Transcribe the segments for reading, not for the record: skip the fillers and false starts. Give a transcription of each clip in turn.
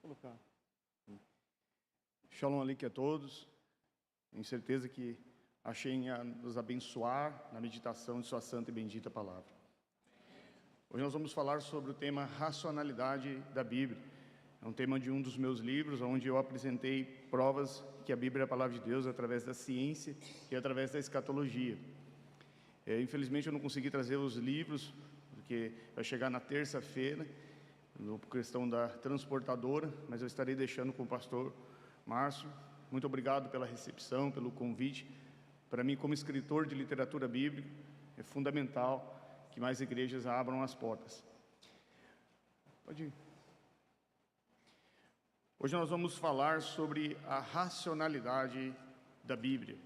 colocar. Shalom Aleichem a todos. Tenho certeza que achei a nos abençoar na meditação de sua santa e bendita palavra. Hoje nós vamos falar sobre o tema racionalidade da Bíblia. É um tema de um dos meus livros, onde eu apresentei provas que a Bíblia é a palavra de Deus através da ciência e através da escatologia. Infelizmente eu não consegui trazer os livros, porque vai chegar na terça-feira, por questão da transportadora, mas eu estarei deixando com o pastor Márcio. Muito obrigado pela recepção, pelo convite. Para mim, como escritor de literatura bíblica, é fundamental que mais igrejas abram as portas. Pode ir. Hoje nós vamos falar sobre a racionalidade da Bíblia.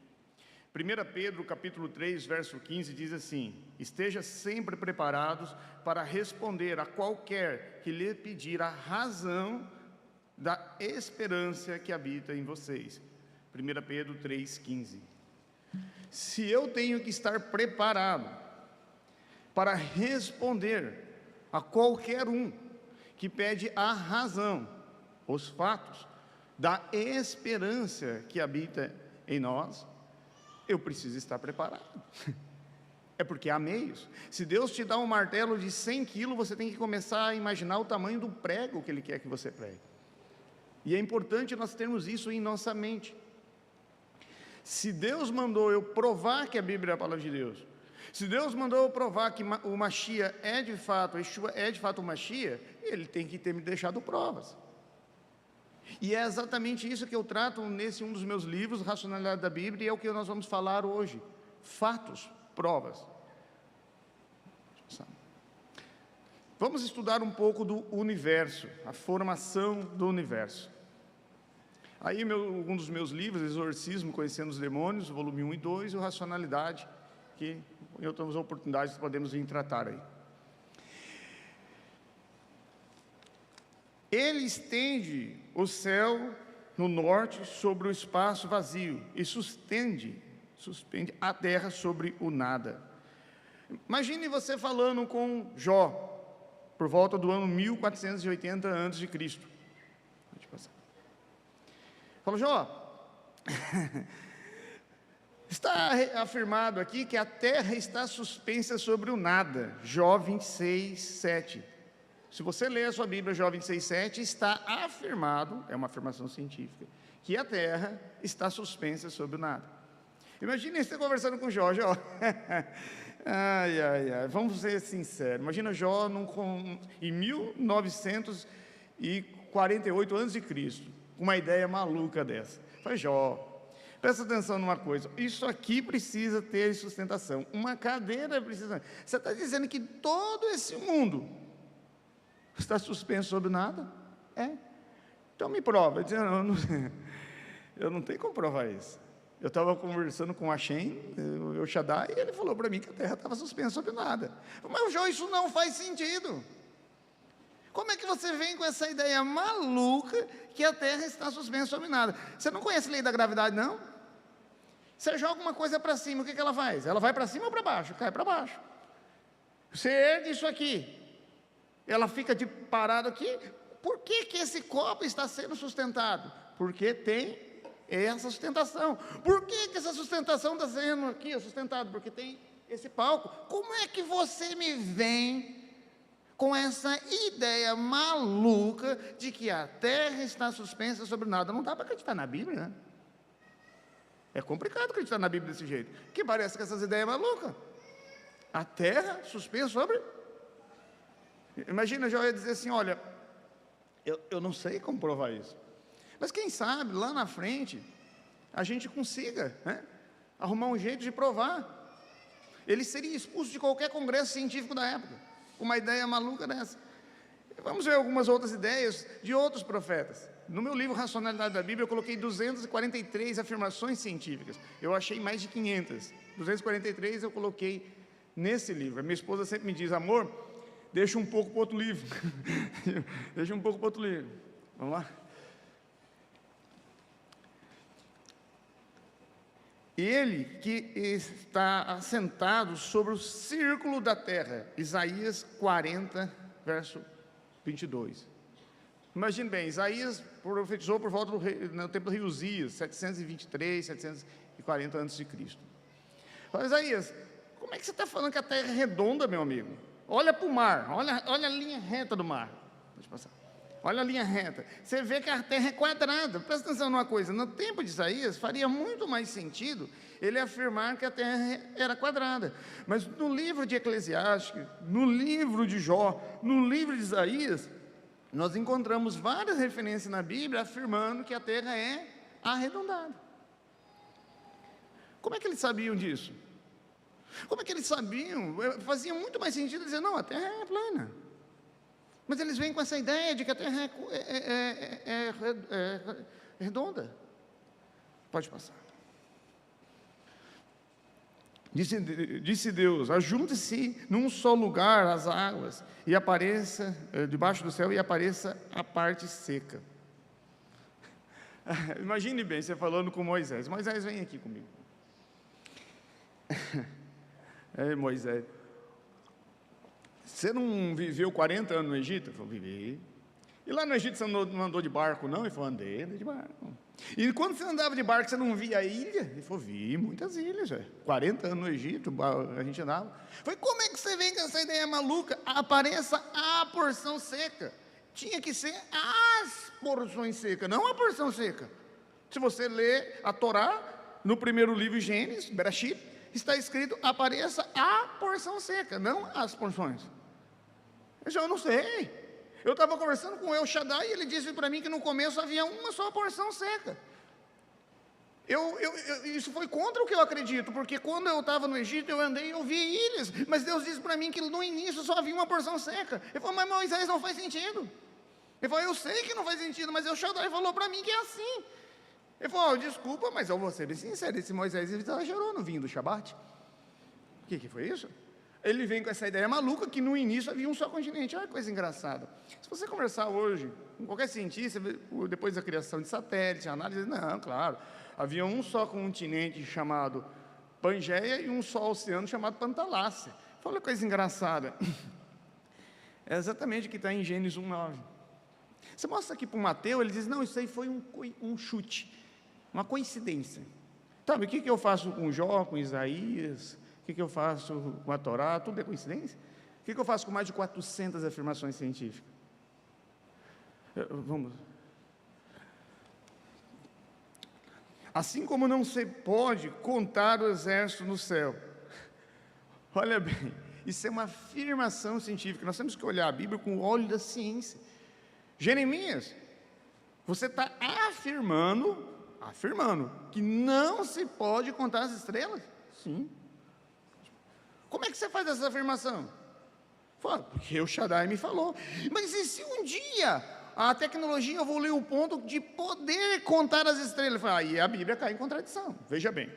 1 Pedro, capítulo 3, verso 15, diz assim: esteja sempre preparados para responder a qualquer que lhe pedir a razão da esperança que habita em vocês. 1 Pedro 3, 15. Se eu tenho que estar preparado para responder a qualquer um que pede a razão, os fatos da esperança que habita em nós, eu preciso estar preparado. É porque há meios. Se Deus te dá um martelo de 100 quilos, você tem que começar a imaginar o tamanho do prego que Ele quer que você pregue. E é importante nós termos isso em nossa mente. Se Deus mandou eu provar que a Bíblia é a palavra de Deus, se Deus mandou eu provar que o Mashiach é de fato, Yeshua é de fato o Mashiach, Ele tem que ter me deixado provas. E é exatamente isso que eu trato nesse um dos meus livros, Racionalidade da Bíblia, e é o que nós vamos falar hoje. Fatos, provas. Vamos estudar um pouco do universo, a formação do universo. Aí um dos meus livros, Exorcismo, Conhecendo os Demônios, volume 1 e 2, e o Racionalidade, que em outras oportunidades podemos vir tratar aí. Ele estende o céu no norte sobre o espaço vazio e suspende a terra sobre o nada. Imagine você falando com Jó, por volta do ano 1480 a.C. Fala, Jó, está afirmado aqui que a terra está suspensa sobre o nada. Jó 26, 7. Se você ler a sua Bíblia, Jó 26, 7, está afirmado, é uma afirmação científica, que a terra está suspensa sobre o nada. Imagine você conversando com Jó, vamos ser sinceros, imagina Jó em 1948 a.C., com uma ideia maluca dessa. Fala, Jó, presta atenção numa coisa, isso aqui precisa ter sustentação, uma cadeira precisa... Você está dizendo que todo esse mundo está suspenso sobre nada? É. Então me prova. Eu não tenho como provar isso. Eu estava conversando com Hashem, o Shaddai, e ele falou para mim que a terra estava suspensa sobre nada. Mas, Jó, isso não faz sentido. Como é que você vem com essa ideia maluca que a terra está suspensa sobre nada? Você não conhece a lei da gravidade, não? Você joga uma coisa para cima, o que ela faz? Ela vai para cima ou para baixo? Cai para baixo. Você ergue isso aqui, ela fica de parado aqui. Por que que esse copo está sendo sustentado? Porque tem essa sustentação. Por que que essa sustentação está sendo aqui sustentada? Porque tem esse palco. Como é que você me vem com essa ideia maluca de que a terra está suspensa sobre nada? Não dá para acreditar na Bíblia, né? É complicado acreditar na Bíblia desse jeito, que parece que essas ideias malucas. A terra suspensa sobre... Imagina, Jó ia dizer assim, olha, eu não sei como provar isso, mas quem sabe, lá na frente, a gente consiga, né, arrumar um jeito de provar. Ele seria expulso de qualquer congresso científico da época, com uma ideia maluca dessa. Vamos ver algumas outras ideias de outros profetas. No meu livro Racionalidade da Bíblia, eu coloquei 243 afirmações científicas. Eu achei mais de 500. 243 eu coloquei nesse livro. A minha esposa sempre me diz, amor, deixa um pouco para outro livro. Deixa um pouco para outro livro. Vamos lá? Ele que está assentado sobre o círculo da terra. Isaías 40, verso 22. Imagine bem, Isaías profetizou por volta no tempo do rei Uzias, 723, 740 a.C. Fala, Isaías, como é que você está falando que a terra é redonda, meu amigo? Olha para o mar, olha a linha reta do mar. Deixa eu passar. Olha a linha reta. Você vê que a terra é quadrada. Presta atenção numa coisa, no tempo de Isaías, faria muito mais sentido ele afirmar que a terra era quadrada. Mas no livro de Eclesiastes, no livro de Jó, no livro de Isaías, nós encontramos várias referências na Bíblia afirmando que a terra é arredondada. Como é que eles sabiam disso? Como é que eles sabiam? Fazia muito mais sentido dizer, não, a terra é plana. Mas eles vêm com essa ideia de que a terra é redonda. Pode passar. Disse Deus, ajunte-se num só lugar as águas, e apareça, debaixo do céu, e apareça a parte seca. Imagine bem, você falando com Moisés. Moisés, vem aqui comigo. Moisés, você não viveu 40 anos no Egito? Ele falou, vivi. E lá no Egito você não andou de barco, não? Ele falou, andei de barco. E quando você andava de barco, você não via a ilha? Ele falou, vi muitas ilhas, 40 anos no Egito, a gente andava. Foi, como é que você vem com essa ideia maluca? Apareça a porção seca. Tinha que ser as porções secas, não a porção seca. Se você ler a Torá, no primeiro livro Gênesis, Bereshit, está escrito, apareça a porção seca, não as porções. Eu não sei. Eu estava conversando com o El Shaddai e ele disse para mim que no começo havia uma só porção seca. Isso foi contra o que eu acredito, porque quando eu estava no Egito, eu andei e eu vi ilhas, mas Deus disse para mim que no início só havia uma porção seca. Ele falou, mas Moisés, não faz sentido. Ele falou, eu sei que não faz sentido, mas El Shaddai falou para mim que é assim. Ele falou, desculpa, mas eu vou ser bem sincero, esse Moisés exagerou no vinho do Shabat. O que foi isso? Ele vem com essa ideia maluca que no início havia um só continente. Olha que coisa engraçada. Se você conversar hoje com qualquer cientista, depois da criação de satélites, análise, não, claro, havia um só continente chamado Pangeia e um só oceano chamado Pantalácia. Olha que coisa engraçada. É exatamente o que está em Gênesis 1:9. Você mostra aqui para o Mateus, ele diz, não, isso aí foi um chute, uma coincidência. Sabe, o que eu faço com Jó, com Isaías, o que eu faço com a Torá, tudo é coincidência? O que eu faço com mais de 400 afirmações científicas? Vamos. Assim como não se pode contar o exército no céu. Olha bem, isso é uma afirmação científica, nós temos que olhar a Bíblia com o olho da ciência. Jeremias, você está afirmando que não se pode contar as estrelas? Sim. Como é que você faz essa afirmação? Fala, porque o Shaddai me falou. Mas e se um dia a tecnologia evoluiu o ponto de poder contar as estrelas? Fala, aí a Bíblia cai em contradição. Veja bem,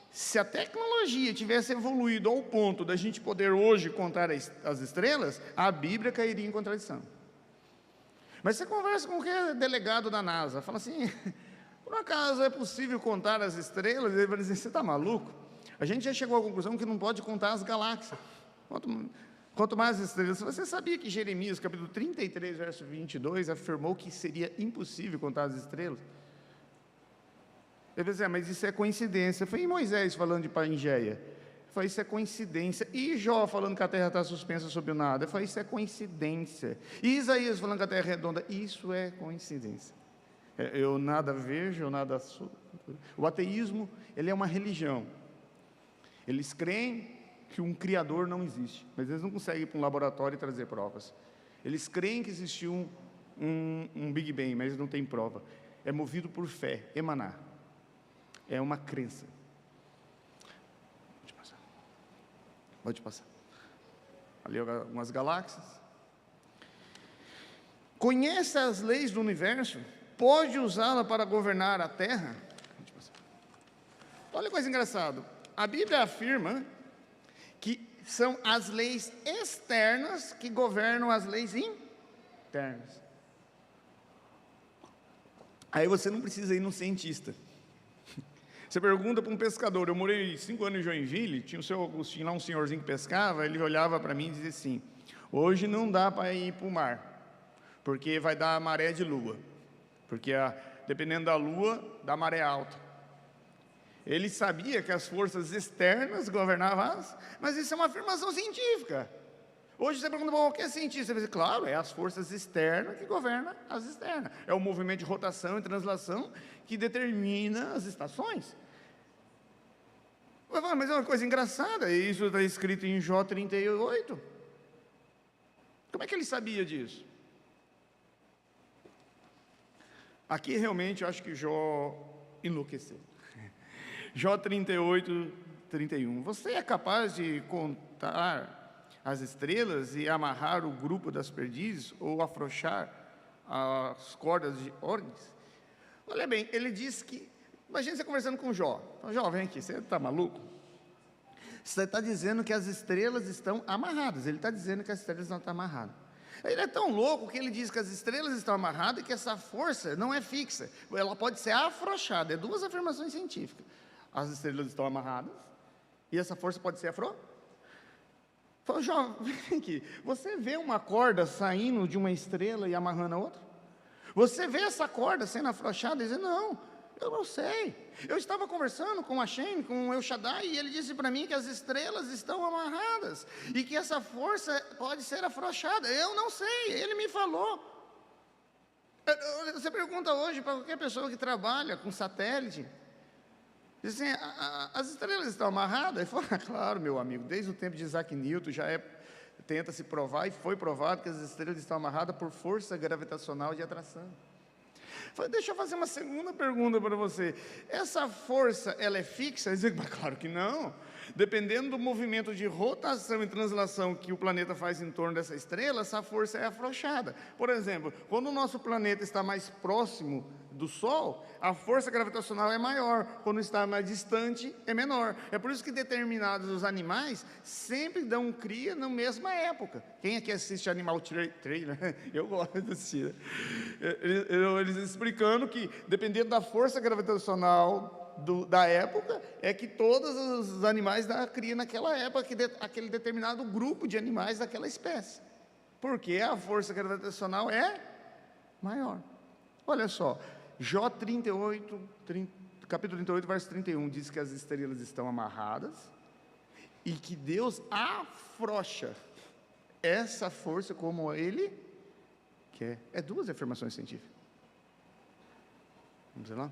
se a tecnologia tivesse evoluído ao ponto da gente poder hoje contar as estrelas, a Bíblia cairia em contradição. Mas você conversa com qualquer delegado da NASA, fala assim, por acaso é possível contar as estrelas? Ele vai dizer, você está maluco? A gente já chegou à conclusão que não pode contar as galáxias. Quanto mais estrelas. Você sabia que Jeremias, capítulo 33, verso 22, afirmou que seria impossível contar as estrelas? Ele vai dizer, mas isso é coincidência. Foi Moisés falando de Pangeia. Foi, isso é coincidência. E Jó falando que a terra está suspensa sobre o nada. Foi, isso é coincidência. E Isaías falando que a terra é redonda. Isso é coincidência. Eu nada vejo, eu nada sou. O ateísmo, ele é uma religião. Eles creem que um Criador não existe, mas eles não conseguem ir para um laboratório e trazer provas. Eles creem que existiu um Big Bang, mas não tem prova. É movido por fé, emanar. É uma crença. Pode passar. Ali algumas galáxias. Conhece as leis do universo? Pode usá-la para governar a Terra? Pode passar. Olha que coisa engraçada. A Bíblia afirma que são as leis externas que governam as leis internas. Aí você não precisa ir num cientista. Você pergunta para um pescador, eu morei 5 anos em Joinville, tinha o seu Agostinho lá, um senhorzinho que pescava, ele olhava para mim e dizia assim, hoje não dá para ir para o mar, porque vai dar a maré de lua, porque dependendo da lua, dá maré alta. Ele sabia que as forças externas governavam mas isso é uma afirmação científica. Hoje você pergunta para qualquer cientista, ele vai dizer, claro, é as forças externas que governam as externas. É o movimento de rotação e translação que determina as estações. Mas é uma coisa engraçada, isso está escrito em Jó 38. Como é que ele sabia disso? Aqui realmente eu acho que Jó enlouqueceu. Jó 38, 31. Você é capaz de contar as estrelas e amarrar o grupo das perdizes ou afrouxar as cordas de Ornes? Olha bem, ele diz que... Imagina você conversando com Jó. Jó, vem aqui, você está maluco? Você está dizendo que as estrelas estão amarradas. Ele está dizendo que as estrelas não estão amarradas. Ele é tão louco que ele diz que as estrelas estão amarradas e que essa força não é fixa. Ela pode ser afrouxada. É duas afirmações científicas. As estrelas estão amarradas e essa força pode ser afrouxada. Fala, Jó, vem aqui. Você vê uma corda saindo de uma estrela e amarrando a outra? Você vê essa corda sendo afrouxada e dizendo, não, eu não sei. Eu estava conversando com Hashem, com El Shaddai, e ele disse para mim que as estrelas estão amarradas e que essa força pode ser afrouxada. Eu não sei, ele me falou. Você pergunta hoje para qualquer pessoa que trabalha com satélite, diz assim, as estrelas estão amarradas? Ele falou, claro, meu amigo, desde o tempo de Isaac Newton tenta se provar, e foi provado que as estrelas estão amarradas por força gravitacional de atração. Falei, deixa eu fazer uma segunda pergunta para você. Essa força, ela é fixa? Ele diz, mas claro que não. Dependendo do movimento de rotação e translação que o planeta faz em torno dessa estrela, essa força é afrouxada. Por exemplo, quando o nosso planeta está mais próximo do Sol, a força gravitacional é maior. Quando está mais distante, é menor. É por isso que determinados animais sempre dão cria na mesma época. Quem aqui assiste Animal Trailer? Eu gosto de assistir. Eles explicando que, dependendo da força gravitacional da época, é que todos os animais dão cria naquela época, aquele determinado grupo de animais daquela espécie. Porque a força gravitacional é maior. Olha só, Jó 38, capítulo 38, verso 31, diz que as estrelas estão amarradas e que Deus afrouxa essa força como Ele quer. É duas afirmações científicas. Vamos lá?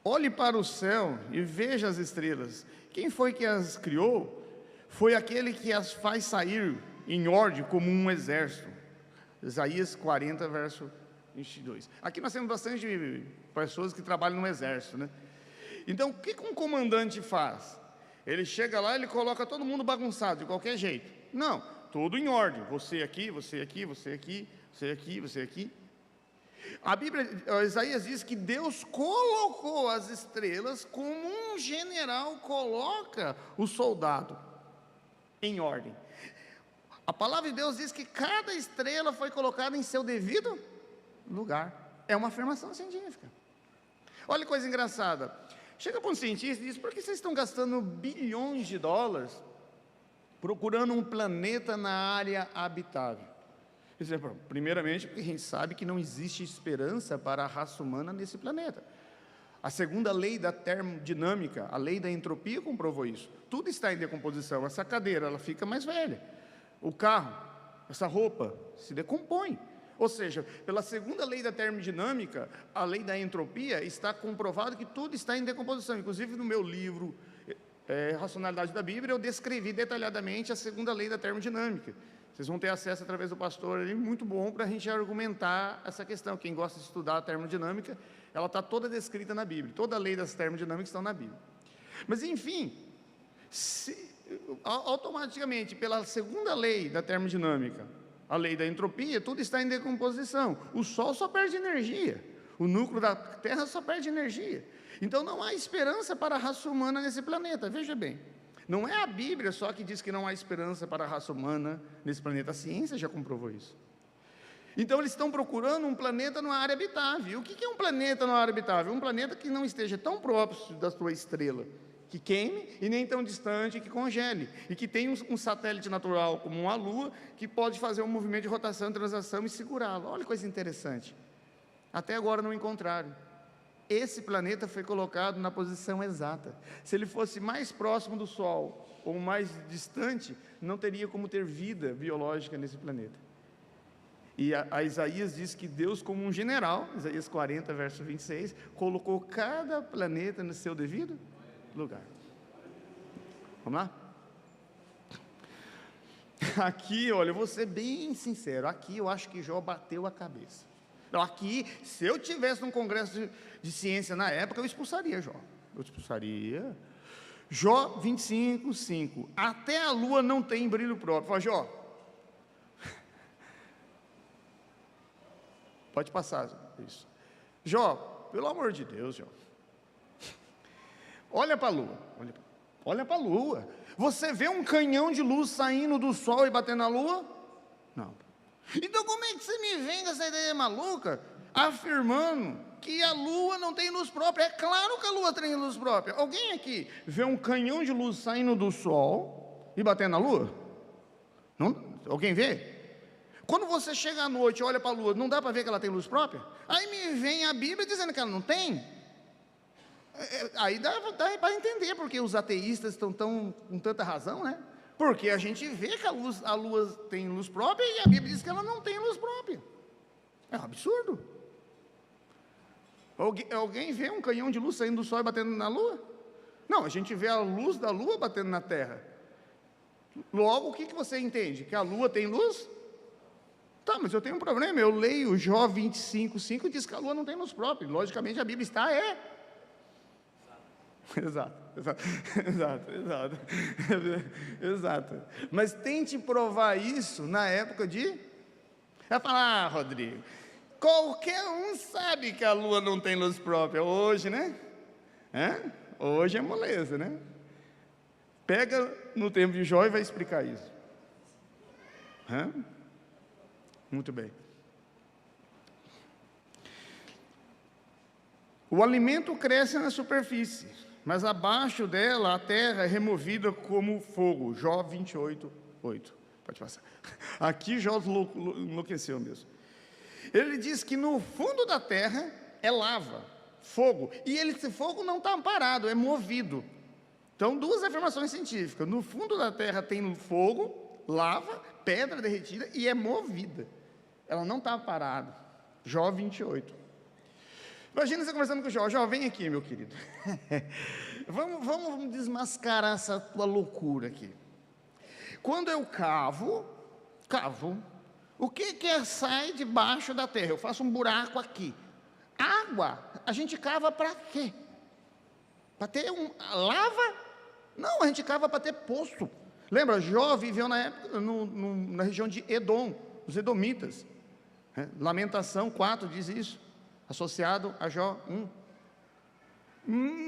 Olhe para o céu e veja as estrelas. Quem foi que as criou? Foi aquele que as faz sair em ordem como um exército. Isaías 40, verso 22. Aqui nós temos bastante pessoas que trabalham no exército, né? Então, o que um comandante faz? Ele chega lá, ele coloca todo mundo bagunçado, de qualquer jeito. Não, tudo em ordem. Você aqui, você aqui, você aqui, você aqui, você aqui. A Bíblia, Isaías diz que Deus colocou as estrelas como um general coloca o soldado em ordem. A palavra de Deus diz que cada estrela foi colocada em seu devido lugar. É uma afirmação científica. Olha que coisa engraçada. Chega para um cientista e diz, por que vocês estão gastando bilhões de dólares procurando um planeta na área habitável? Primeiramente, porque a gente sabe que não existe esperança para a raça humana nesse planeta. A segunda lei da termodinâmica, a lei da entropia, comprovou isso. Tudo está em decomposição. Essa cadeira, ela fica mais velha. O carro, essa roupa, se decompõe. Ou seja, pela segunda lei da termodinâmica, a lei da entropia, está comprovado que tudo está em decomposição. Inclusive, no meu livro, Racionalidade da Bíblia, eu descrevi detalhadamente a segunda lei da termodinâmica. Vocês vão ter acesso através do pastor ali, muito bom para a gente argumentar essa questão. Quem gosta de estudar a termodinâmica, ela está toda descrita na Bíblia. Toda a lei das termodinâmicas estão na Bíblia. Mas, enfim, automaticamente, pela segunda lei da termodinâmica, a lei da entropia, tudo está em decomposição. O Sol só perde energia. O núcleo da Terra só perde energia. Então, não há esperança para a raça humana nesse planeta. Veja bem. Não é a Bíblia só que diz que não há esperança para a raça humana nesse planeta. A ciência já comprovou isso. Então, eles estão procurando um planeta numa área habitável. E o que é um planeta numa área habitável? Um planeta que não esteja tão próximo da sua estrela que queime, e nem tão distante que congele, e que tem um satélite natural como uma Lua, que pode fazer um movimento de rotação, translação e segurá-lo. Olha que coisa interessante. Até agora não encontraram. Esse planeta foi colocado na posição exata. Se ele fosse mais próximo do Sol ou mais distante, não teria como ter vida biológica nesse planeta. E a Isaías diz que Deus, como um general, Isaías 40, verso 26, colocou cada planeta no seu devido lugar. Vamos lá? Aqui, olha, eu vou ser bem sincero, aqui eu acho que Jó bateu a cabeça. Aqui, se eu tivesse num congresso de ciência na época, eu expulsaria Jó. Eu expulsaria. Jó 25, 5. Até a lua não tem brilho próprio. Fala, Jó. Pode passar isso. Jó, pelo amor de Deus, Jó. Olha para a lua. Olha para a lua. Você vê um canhão de luz saindo do sol e batendo na lua? Não. Então como é que você me vem com essa ideia maluca, afirmando que a lua não tem luz própria? É claro que a lua tem luz própria. Alguém aqui vê um canhão de luz saindo do sol e batendo na lua? Não? Alguém vê? Quando você chega à noite e olha para a lua, não dá para ver que ela tem luz própria? Aí me vem a Bíblia dizendo que ela não tem. Aí dá para entender porque os ateístas estão com tanta razão, né? Porque a gente vê que a lua tem luz própria e a Bíblia diz que ela não tem luz própria. É um absurdo. Alguém vê um canhão de luz saindo do sol e batendo na lua? Não, a gente vê a luz da lua batendo na terra. Logo, o que você entende? Que a lua tem luz? Tá, mas eu tenho um problema. Eu leio Jó 25, 5 e diz que a lua não tem luz própria. Logicamente a Bíblia está, Exato. Mas tente provar isso na época de... Vai falar, Rodrigo, qualquer um sabe que a lua não tem luz própria. Hoje, né? Hoje é moleza, né? Pega no tempo de Jó e vai explicar isso. Muito bem. O alimento cresce na superfície, mas abaixo dela a terra é removida como fogo. Jó 28, 8. Pode passar. Aqui Jó enlouqueceu mesmo. Ele diz que no fundo da terra é lava, fogo. E esse fogo não está parado, é movido. Então, duas afirmações científicas. No fundo da terra tem fogo, lava, pedra derretida e é movida. Ela não está parada. Jó 28. Imagina você conversando com o Jó. Jó, vem aqui, meu querido. Vamos desmascarar essa tua loucura aqui. Quando eu cavo, o que sai debaixo da terra? Eu faço um buraco aqui. Água, a gente cava para quê? Para ter lava? Não, a gente cava para ter poço. Lembra, Jó viveu na época, na região de Edom, os edomitas. Lamentação 4 diz isso, associado a Jó 1.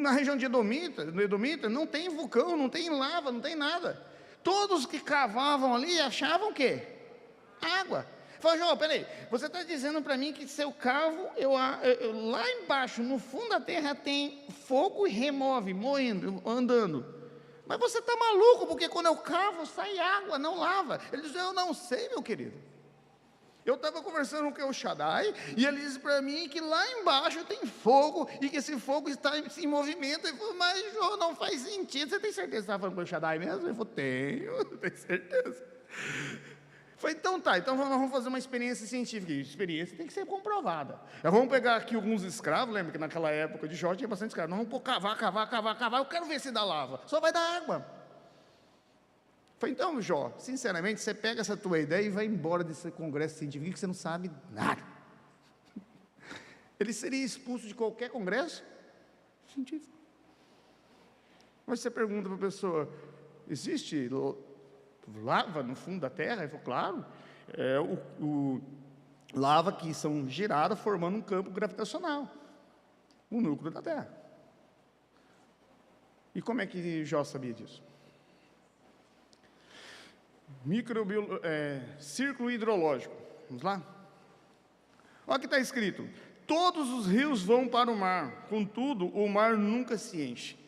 Na região de Edomita não tem vulcão, não tem lava, não tem nada. Todos que cavavam ali achavam o quê? Água. Fala, Jó, peraí, você está dizendo para mim que se eu cavo, lá embaixo, no fundo da terra, tem fogo e remove, moendo, andando. Mas você está maluco, porque quando eu cavo, sai água, não lava. Ele diz, eu não sei, meu querido. Eu estava conversando com o Shaddai, e ele disse para mim que lá embaixo tem fogo, e que esse fogo está em movimento. Ele falou, mas Jó, não faz sentido. Você tem certeza que você estava falando com o Shaddai mesmo? Ele falou, tenho certeza. Eu falei, então tá, então nós vamos fazer uma experiência científica. E experiência tem que ser comprovada. Nós vamos pegar aqui alguns escravos, lembra que naquela época de Jó tinha bastante escravos. Nós vamos cavar, eu quero ver se dá lava. Só vai dar água. Eu falei, então, Jó, sinceramente, você pega essa tua ideia e vai embora desse congresso científico que você não sabe nada. Ele seria expulso de qualquer congresso científico. Mas você pergunta para a pessoa, existe lava no fundo da terra? Ele falou, claro, lava que são giradas formando um campo gravitacional, o núcleo da terra. E como é que Jó sabia disso? Círculo hidrológico, vamos lá? Olha o que está escrito, todos os rios vão para o mar, contudo o mar nunca se enche.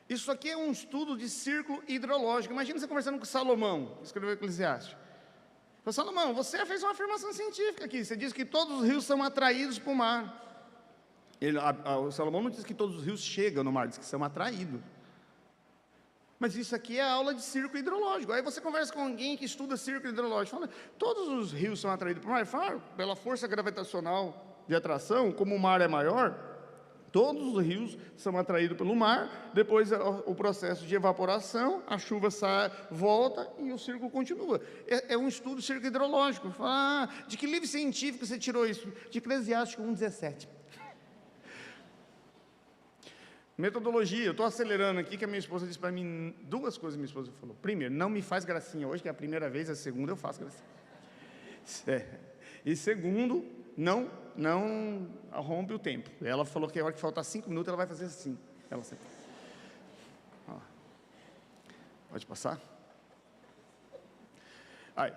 Isso aqui é um estudo de círculo hidrológico. Imagina você conversando com Salomão, escreveu Eclesiastes. Salomão, você fez uma afirmação científica aqui. Você diz que todos os rios são atraídos para o mar. O Salomão não diz que todos os rios chegam no mar, diz que são atraídos. Mas isso aqui é a aula de círculo hidrológico. Aí você conversa com alguém que estuda círculo hidrológico. Fala, todos os rios são atraídos para o mar? Fala, pela força gravitacional de atração, como o mar é maior, todos os rios são atraídos pelo mar, depois o processo de evaporação, a chuva sai, volta e o círculo continua. É um estudo de círculo hidrológico. Fala, de que livro científico você tirou isso? De Eclesiastes 1:17. Metodologia, eu estou acelerando aqui, que a minha esposa disse para mim, duas coisas minha esposa falou. Primeiro, não me faz gracinha hoje, que é a primeira vez, a segunda eu faço gracinha. E segundo, não rompe o tempo. Ela falou que a hora que faltar 5 minutos, ela vai fazer assim. Ela sempre. Ó. Pode passar? Aí.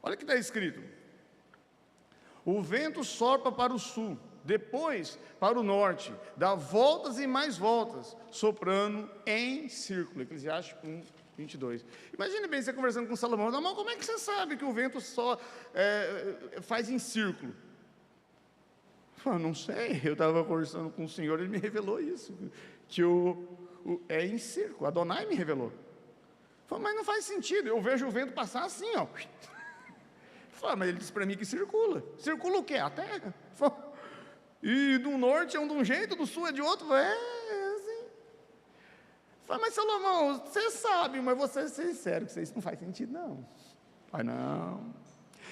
Olha o que está escrito. O vento sopra para o sul, depois para o norte, dá voltas e mais voltas, soprando em círculo. Eclesiastes 1:22. Imagine bem você conversando com Salomão. Não, como é que você sabe que o vento só faz em círculo? Eu não sei, eu estava conversando com o Senhor, Ele me revelou isso, que é em círculo. Adonai me revelou. Mas não faz sentido, eu vejo o vento passar assim, ó. Mas ele disse para mim que circula. Circula o quê? A terra. E do norte é de um jeito, do sul é de outro. Assim. Mas Salomão, você sabe, mas você é sincero, que isso não faz sentido, não. Não.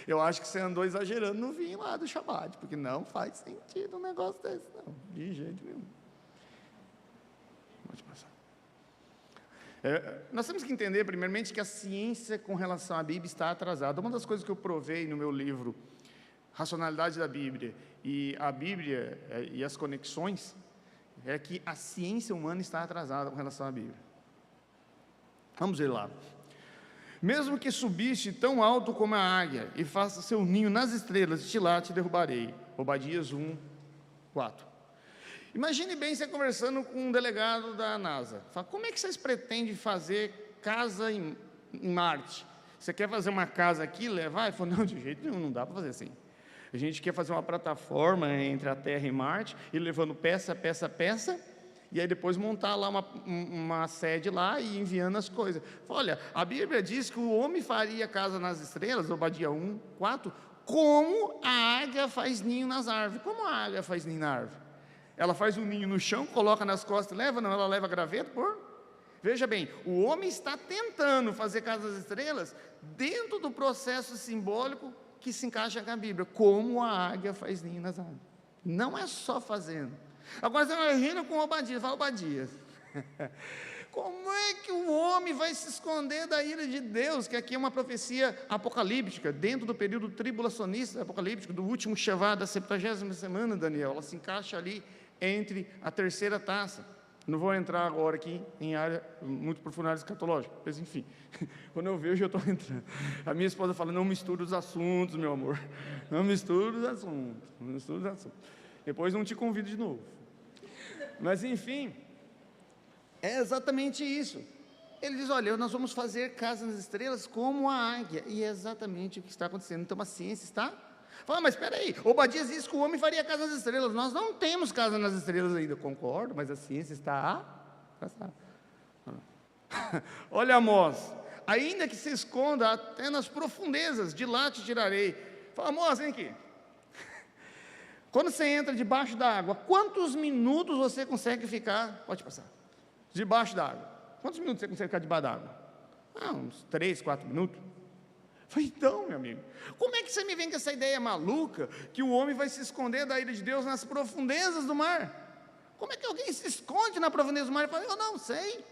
Eu acho que você andou exagerando no vinho lá do Shabbat, porque não faz sentido um negócio desse, não. De jeito nenhum. Pode passar. Nós temos que entender, primeiramente, que a ciência com relação à Bíblia está atrasada. Uma das coisas que eu provei no meu livro, Racionalidade da Bíblia, e a Bíblia e as conexões, é que a ciência humana está atrasada com relação à Bíblia. Vamos ver lá. Mesmo que subiste tão alto como a águia, e faça seu ninho nas estrelas, de lá te derrubarei. Obadias 1:4. Imagine bem você conversando com um delegado da NASA. Fala, como é que vocês pretendem fazer casa em Marte? Você quer fazer uma casa aqui, levar? Ele falou, não, de jeito nenhum, não dá para fazer assim. A gente quer fazer uma plataforma entre a Terra e Marte, e levando peça, e aí depois montar lá uma sede lá e enviando as coisas. Olha, a Bíblia diz que o homem faria casa nas estrelas, Obadias 1:4, como a águia faz ninho nas árvores. Como a águia faz ninho na árvore? Ela faz um ninho no chão, coloca nas costas e leva? Não, ela leva graveto, Veja bem, o homem está tentando fazer casa nas estrelas dentro do processo simbólico que se encaixa com a Bíblia, como a águia faz ninho nas árvores. Não é só fazendo. Agora você vai rindo com Obadias, fala Obadias. Como é que o homem vai se esconder da ira de Deus? Que aqui é uma profecia apocalíptica, dentro do período tribulacionista apocalíptico, do último Shavá, da 70ª semana, Daniel. Ela se encaixa ali entre a terceira taça. Não vou entrar agora aqui em área muito profunda escatológica, mas enfim, quando eu vejo eu estou entrando. A minha esposa fala, não misture os assuntos, meu amor, não misture os assuntos, depois não te convido de novo. Mas enfim, é exatamente isso. Ele diz, olha, nós vamos fazer casa nas estrelas como a águia, e é exatamente o que está acontecendo. Então a ciência está... Fala, mas espera aí, Obadias disse que o homem faria casa nas estrelas, nós não temos casa nas estrelas ainda. Concordo, mas a ciência está olha Amós, ainda que se esconda até nas profundezas, de lá te tirarei. Fala, Amós, vem aqui. Quando você entra debaixo da água, quantos minutos você consegue ficar, pode passar, debaixo da água? Quantos minutos você consegue ficar debaixo da água? Uns 3, 4 minutos. Falei, então, meu amigo, como é que você me vem com essa ideia maluca que o homem vai se esconder da ira de Deus nas profundezas do mar? Como é que alguém se esconde na profundeza do mar? Eu falei, eu não sei.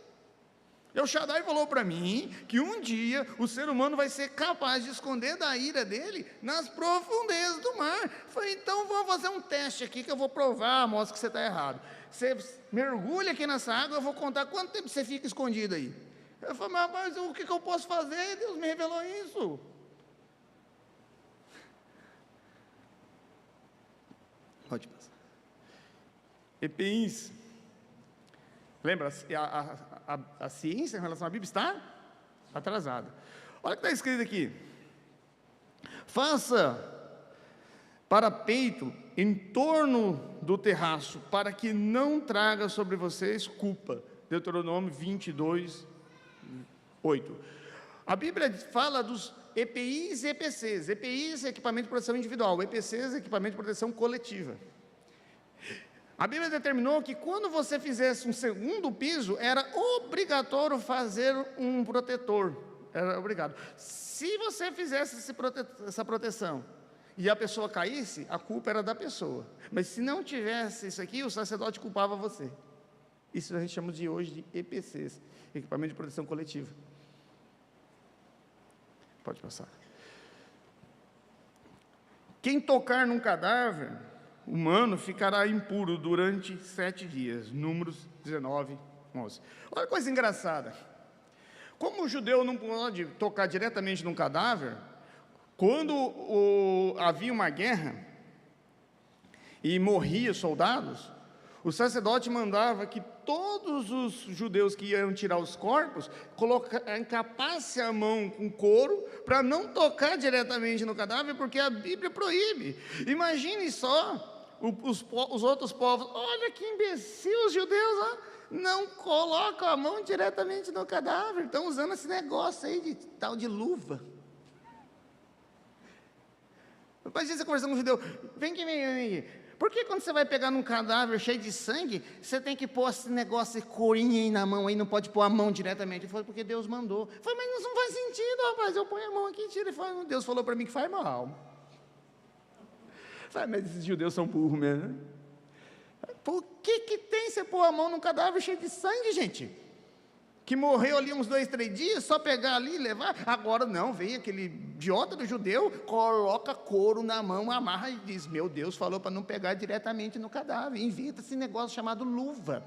O Shaddai falou para mim que um dia o ser humano vai ser capaz de esconder da ira dele nas profundezas do mar. Eu falei, então vamos fazer um teste aqui que eu vou provar, mostra que você está errado. Você mergulha aqui nessa água, eu vou contar quanto tempo você fica escondido aí. Eu falei, mas o que eu posso fazer? Deus me revelou isso. Pode passar. EPIs. Lembra, a ciência em relação à Bíblia está atrasada. Olha o que está escrito aqui. Faça parapeito em torno do terraço, para que não traga sobre vocês culpa. Deuteronômio 22, 8. A Bíblia fala dos EPIs e EPCs. EPIs é equipamento de proteção individual, EPCs é equipamento de proteção coletiva. A Bíblia determinou que quando você fizesse um segundo piso, era obrigatório fazer um protetor. Era obrigado. Se você fizesse essa proteção e a pessoa caísse, a culpa era da pessoa. Mas se não tivesse isso aqui, o sacerdote culpava você. Isso a gente chama de hoje de EPCs, equipamento de proteção coletiva. Pode passar. Quem tocar num cadáver humano ficará impuro durante 7 dias. Números 19, 11. Olha que coisa engraçada. Como o judeu não pode tocar diretamente num cadáver, quando havia uma guerra e morria soldados, o sacerdote mandava que todos os judeus que iam tirar os corpos encapassem a mão com couro para não tocar diretamente no cadáver, porque a Bíblia proíbe. Imagine só os outros povos, olha que imbecil os judeus, ó, não colocam a mão diretamente no cadáver, estão usando esse negócio aí de tal de luva. Imagina você conversando com um judeu, vem aqui, por que quando você vai pegar num cadáver cheio de sangue, você tem que pôr esse negócio de corinha aí na mão, aí não pode pôr a mão diretamente? Ele falou, porque Deus mandou. Eu falei, mas não faz sentido, rapaz, eu ponho a mão aqui e tiro. Ele falou, Deus falou para mim que faz mal. Eu falei, mas esses judeus são burros mesmo, né? Por que tem você pôr a mão num cadáver cheio de sangue, gente? Que morreu ali uns 2, 3 dias, só pegar ali e levar. Agora não, vem aquele idiota do judeu, coloca couro na mão, amarra e diz, meu Deus falou para não pegar diretamente no cadáver, inventa esse negócio chamado luva.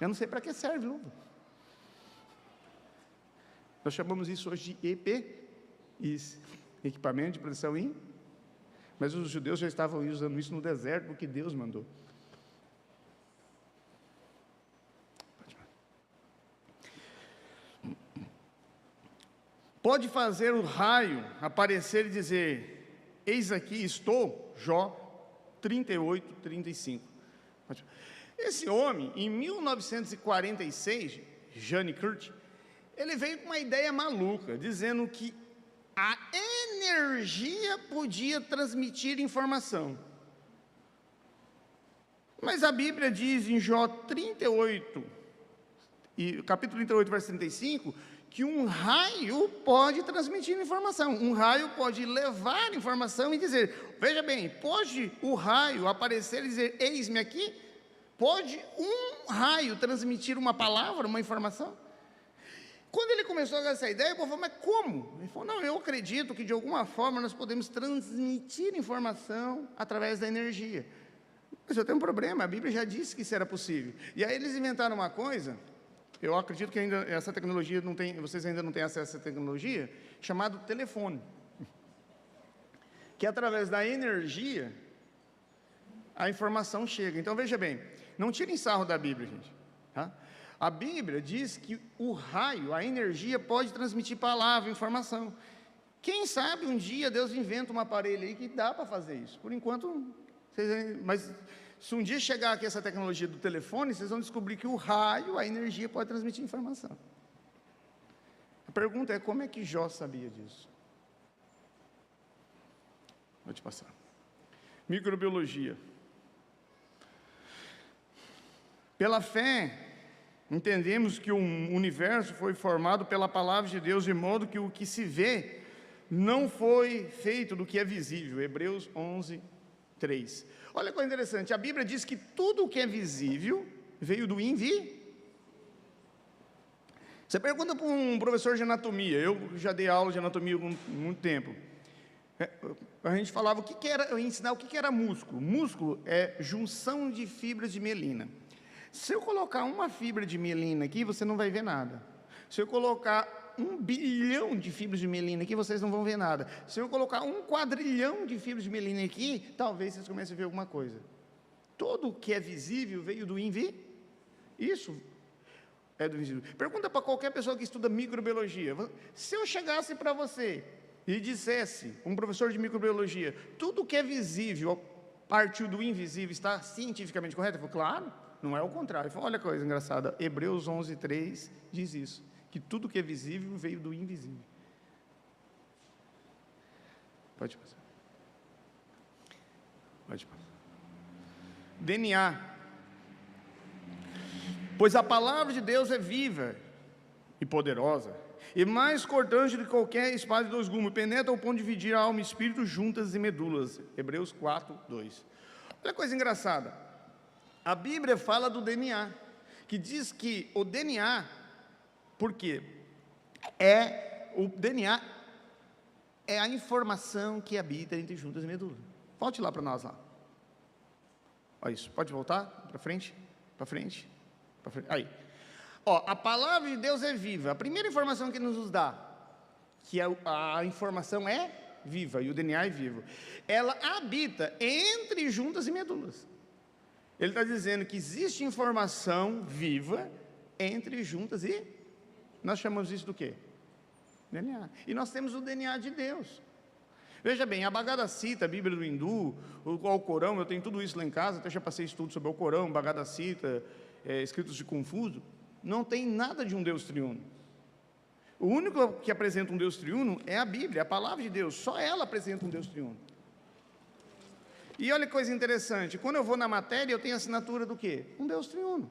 Eu não sei para que serve luva. Nós chamamos isso hoje de EPIs, equipamento de proteção mas os judeus já estavam usando isso no deserto, porque Deus mandou. Pode fazer o raio aparecer e dizer, eis aqui estou, Jó 38, 35. Esse homem, em 1946, Jane Kurt, ele veio com uma ideia maluca, dizendo que a energia podia transmitir informação. Mas a Bíblia diz em Jó 38, capítulo 38, verso 35, que um raio pode transmitir informação, um raio pode levar informação e dizer, veja bem, pode o raio aparecer e dizer, eis-me aqui? Pode um raio transmitir uma palavra, uma informação? Quando ele começou a dar essa ideia, o povo falou, mas como? Ele falou, não, eu acredito que de alguma forma nós podemos transmitir informação através da energia. Mas eu tenho um problema, a Bíblia já disse que isso era possível. E aí eles inventaram uma coisa, eu acredito que ainda essa tecnologia não tem, vocês ainda não têm acesso a essa tecnologia, chamado telefone. Que através da energia, a informação chega. Então veja bem, não tirem sarro da Bíblia, gente. Tá? A Bíblia diz que o raio, a energia, pode transmitir palavra, informação. Quem sabe um dia Deus inventa um aparelho aí que dá para fazer isso. Por enquanto, mas se um dia chegar aqui essa tecnologia do telefone, vocês vão descobrir que o raio, a energia, pode transmitir informação. A pergunta é, como é que Jó sabia disso? Vou te passar. Microbiologia. Pela fé, entendemos que o universo foi formado pela palavra de Deus, de modo que o que se vê não foi feito do que é visível. Hebreus 11, 3. Olha que coisa interessante, a Bíblia diz que tudo o que é visível veio do invisível. Você pergunta para um professor de anatomia, eu já dei aula de anatomia há muito tempo. A gente falava o que era, eu ia ensinar o que era músculo. Músculo é junção de fibras de mielina. Se eu colocar uma fibra de mielina aqui, você não vai ver nada. Se eu colocar 1 bilhão de fibras de mielina aqui, vocês não vão ver nada. Se eu colocar 1 quadrilhão de fibras de mielina aqui, talvez vocês comecem a ver alguma coisa. Tudo o que é visível veio do invisível. Isso é do invisível. Pergunta para qualquer pessoa que estuda microbiologia. Se eu chegasse para você e dissesse, um professor de microbiologia, tudo que é visível partiu do invisível, está cientificamente correto? Eu falo, claro, não é o contrário. Eu falo, olha que coisa engraçada, Hebreus 11:3 diz isso, que tudo que é visível veio do invisível. Pode passar. Pode passar. DNA. Pois a palavra de Deus é viva e poderosa, e mais cortante do que qualquer espada de 2 gumes, penetra ao ponto de dividir a alma e espírito, juntas e medulas. Hebreus 4:2. Olha a coisa engraçada. A Bíblia fala do DNA, que diz que o DNA, por quê? O DNA é a informação que habita entre juntas e medulas. Volte lá para nós lá. Olha isso, pode voltar para frente, para frente, para frente. Aí. Ó, a palavra de Deus é viva. A primeira informação que nos dá, que a informação é viva e o DNA é vivo, ela habita entre juntas e medulas. Ele está dizendo que existe informação viva entre juntas e nós chamamos isso do quê? DNA. E nós temos o DNA de Deus. Veja bem, a Bhagavad Gita, a Bíblia do Hindu, o Alcorão, eu tenho tudo isso lá em casa, até já passei estudo sobre o Alcorão, Bhagavad Gita, escritos de Confúcio, não tem nada de um Deus triuno. O único que apresenta um Deus triuno é a Bíblia, a palavra de Deus, só ela apresenta um Deus triuno. E olha que coisa interessante, quando eu vou na matéria, eu tenho a assinatura do quê? Um Deus triuno.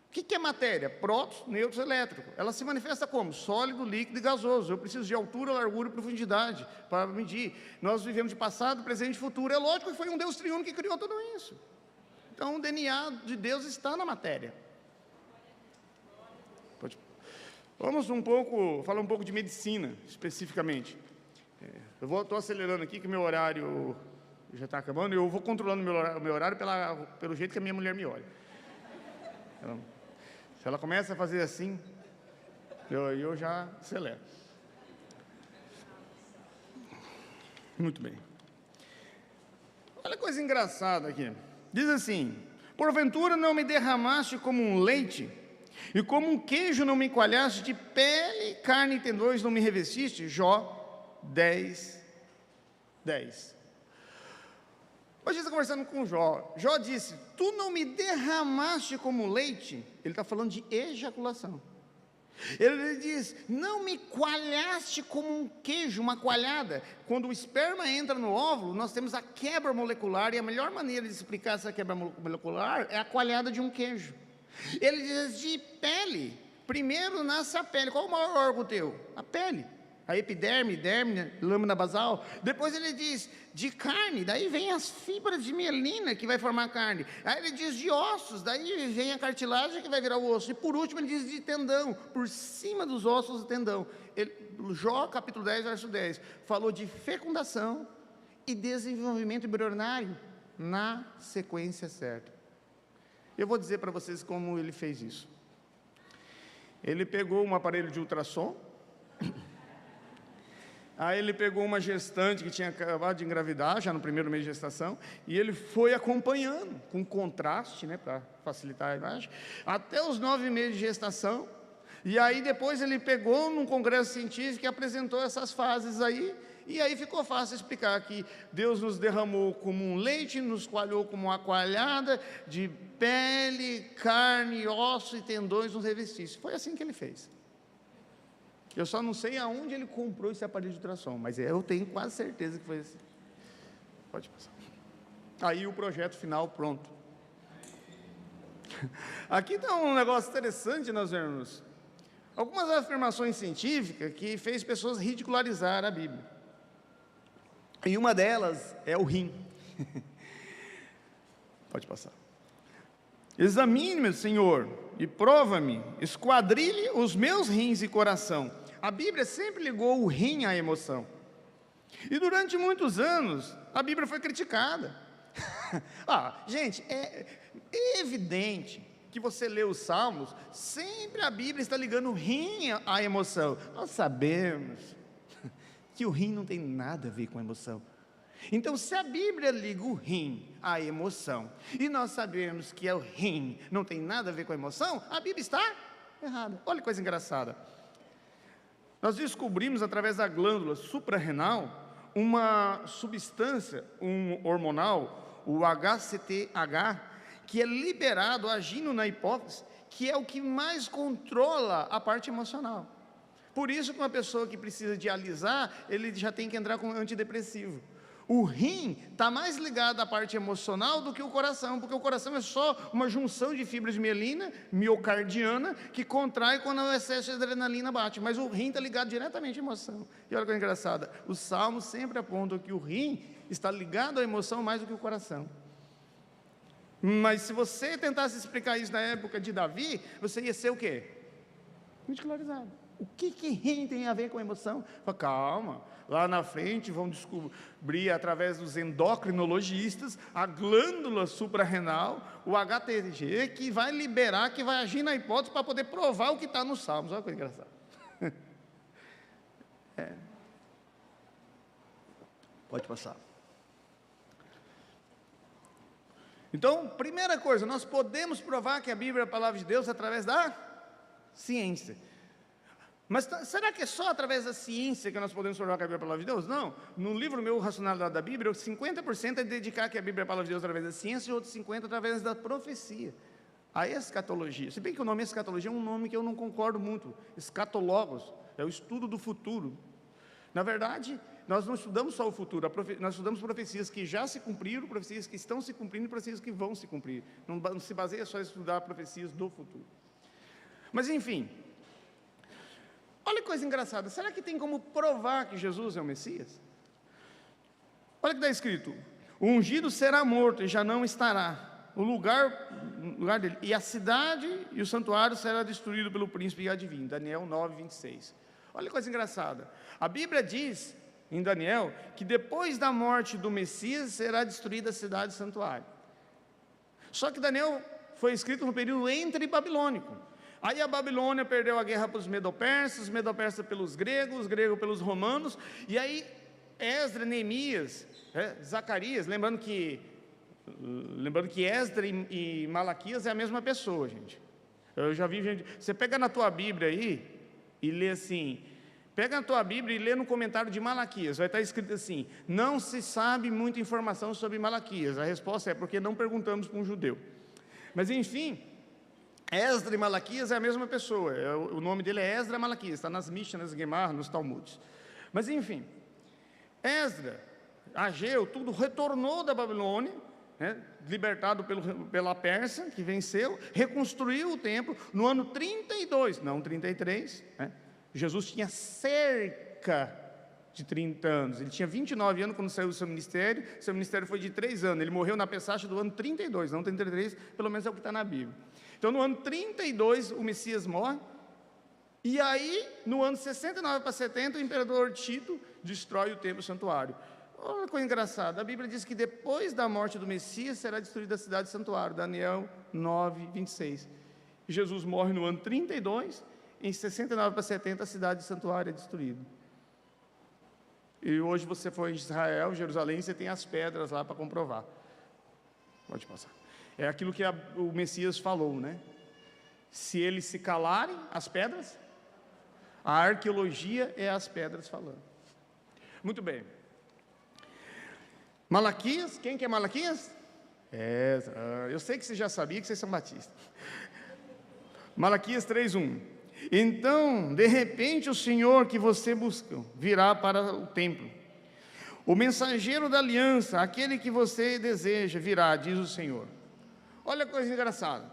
O que é matéria? Prótons, nêutrons, elétricos. Ela se manifesta como? Sólido, líquido e gasoso. Eu preciso de altura, largura e profundidade para medir. Nós vivemos de passado, presente e futuro. É lógico que foi um Deus triuno que criou tudo isso. Então o DNA de Deus está na matéria. Vamos falar um pouco de medicina, especificamente. Eu estou acelerando aqui, que meu horário já está acabando, eu vou controlando o meu horário pelo jeito que a minha mulher me olha. Se ela começa a fazer assim, eu já acelero. Muito bem. Olha que coisa engraçada aqui. Diz assim: porventura não me derramaste como um leite, e como um queijo não me coalhaste, de pele, carne e tendões não me revestiste? Jó 10:10. Hoje está conversando com Jó. Jó disse: tu não me derramaste como leite. Ele está falando de ejaculação. Ele diz: não me coalhaste como um queijo, uma coalhada. Quando o esperma entra no óvulo, nós temos a quebra molecular, e a melhor maneira de explicar essa quebra molecular é a coalhada de um queijo. Ele diz: de pele, primeiro nasce a pele. Qual o maior órgão teu? A pele. A epiderme, derme, lâmina basal. Depois ele diz de carne, daí vem as fibras de mielina que vai formar a carne. Aí ele diz de ossos, daí vem a cartilagem que vai virar o osso. E por último ele diz de tendão, por cima dos ossos o tendão. Jó capítulo 10, verso 10, falou de fecundação e desenvolvimento embrionário na sequência certa. Eu vou dizer para vocês como ele fez isso. Ele pegou um aparelho de ultrassom. Aí ele pegou uma gestante que tinha acabado de engravidar, já no primeiro mês de gestação, e ele foi acompanhando, com contraste, para facilitar a imagem, até os 9 meses de gestação. E aí depois ele pegou num congresso científico e apresentou essas fases aí, e aí ficou fácil explicar que Deus nos derramou como um leite, nos coalhou como uma coalhada, de pele, carne, osso e tendões nos revestisse. Foi assim que ele fez. Eu só não sei aonde ele comprou esse aparelho de ultrassom, mas eu tenho quase certeza que foi assim. Pode passar. Aí o projeto final pronto. Aqui está um negócio interessante, nós vemos. Algumas afirmações científicas que fez pessoas ridicularizar a Bíblia. E uma delas é o rim. Pode passar. Examine-me, Senhor, e prova-me, esquadrilhe os meus rins e coração. A Bíblia sempre ligou o rim à emoção. E durante muitos anos, a Bíblia foi criticada. Gente, é evidente que você lê os Salmos, sempre a Bíblia está ligando o rim à emoção. Nós sabemos que o rim não tem nada a ver com a emoção. Então, se a Bíblia liga o rim à emoção, e nós sabemos que o rim não tem nada a ver com a emoção, a Bíblia está errada. Olha que coisa engraçada. Nós descobrimos, através da glândula suprarrenal, uma substância, hormonal, o HCTH, que é liberado agindo na hipófise, que é o que mais controla a parte emocional. Por isso que uma pessoa que precisa de alisar, ele já tem que entrar com antidepressivo. O rim está mais ligado à parte emocional do que o coração, porque o coração é só uma junção de fibras de mielina, miocardiana, que contrai quando o excesso de adrenalina bate, mas o rim está ligado diretamente à emoção. E olha que engraçado, os salmos sempre apontam que o rim está ligado à emoção mais do que o coração. Mas se você tentasse explicar isso na época de Davi, você ia ser o quê? Ridicularizado. O que rim tem a ver com a emoção? Fala, calma, lá na frente vão descobrir, através dos endocrinologistas, a glândula suprarrenal, o HTG, que vai liberar, que vai agir na hipótese para poder provar o que está nos Salmos. Olha que coisa engraçada. Pode passar. Então, primeira coisa, nós podemos provar que a Bíblia é a palavra de Deus através da ciência. Mas será que é só através da ciência que nós podemos provar que a Bíblia é a palavra de Deus? Não. No livro meu, Racionalidade da Bíblia, 50% é dedicar que a Bíblia é a palavra de Deus através da ciência e outros 50% através da profecia. A escatologia. Se bem que o nome escatologia é um nome que eu não concordo muito. Escatologos é o estudo do futuro. Na verdade, nós não estudamos só o futuro, nós estudamos profecias que já se cumpriram, profecias que estão se cumprindo e profecias que vão se cumprir. Não se baseia só em estudar profecias do futuro. Mas enfim... Olha que coisa engraçada, será que tem como provar que Jesus é o Messias? Olha que está escrito, o ungido será morto e já não estará, o lugar dele, e a cidade e o santuário será destruído pelo príncipe e adivinho, Daniel 9, 26. Olha que coisa engraçada, a Bíblia diz, em Daniel, que depois da morte do Messias será destruída a cidade e o santuário. Só que Daniel foi escrito no período entre babilônico. Aí a Babilônia perdeu a guerra para os medo-persas, os medo-persas pelos gregos, os gregos pelos romanos, e aí Esdras, Neemias, Zacarias, lembrando que Esdras e Malaquias é a mesma pessoa, gente. Eu já vi gente, você pega na tua Bíblia aí, e lê assim, pega na tua Bíblia e lê no comentário de Malaquias, vai estar escrito assim, não se sabe muita informação sobre Malaquias, a resposta é porque não perguntamos para um judeu. Mas enfim... Esdras e Malaquias é a mesma pessoa, o nome dele é Esdras Malaquias, está nas Mishnahs, Gemar, nos Talmudes. Mas enfim, Esdras, Ageu, tudo retornou da Babilônia, libertado pela Pérsia, que venceu, reconstruiu o templo no ano 32, não 33, Jesus tinha cerca de 30 anos, ele tinha 29 anos quando saiu do seu ministério foi de 3 anos, ele morreu na Pessach do ano 32, não 33, pelo menos é o que está na Bíblia. Então, no ano 32, o Messias morre, e aí, no ano 69 para 70, o imperador Tito destrói o templo e o santuário. Olha que coisa engraçada, a Bíblia diz que depois da morte do Messias, será destruída a cidade e o santuário, Daniel 9, 26. Jesus morre no ano 32, em 69 para 70, a cidade e o santuário é destruído. E hoje você foi em Israel, Jerusalém, você tem as pedras lá para comprovar. Pode passar. É aquilo que o Messias falou, né? Se eles se calarem, as pedras, a arqueologia é as pedras falando. Muito bem. Malaquias, quem que é Malaquias? Eu sei que você já sabia que vocês são batistas. Malaquias 3:1. Então, de repente, o Senhor que você busca virá para o templo. O mensageiro da aliança, aquele que você deseja, virá, diz o Senhor. Olha que coisa engraçada.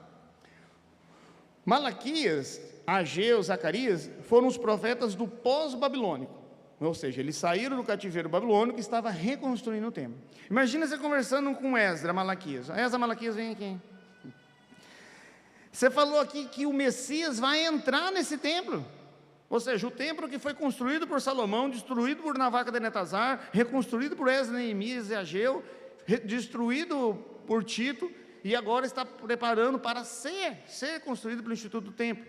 Malaquias, Ageu, Zacarias foram os profetas do pós-babilônico. Ou seja, eles saíram do cativeiro babilônico e estavam reconstruindo o templo. Imagina você conversando com Esdras, Malaquias. Esdras, Malaquias, vem aqui. Você falou aqui que o Messias vai entrar nesse templo. Ou seja, o templo que foi construído por Salomão, destruído por Nabacadnezzar, reconstruído por Esdras, Neemias e Ageu, destruído por Tito, e agora está preparando para ser construído pelo Instituto do Templo,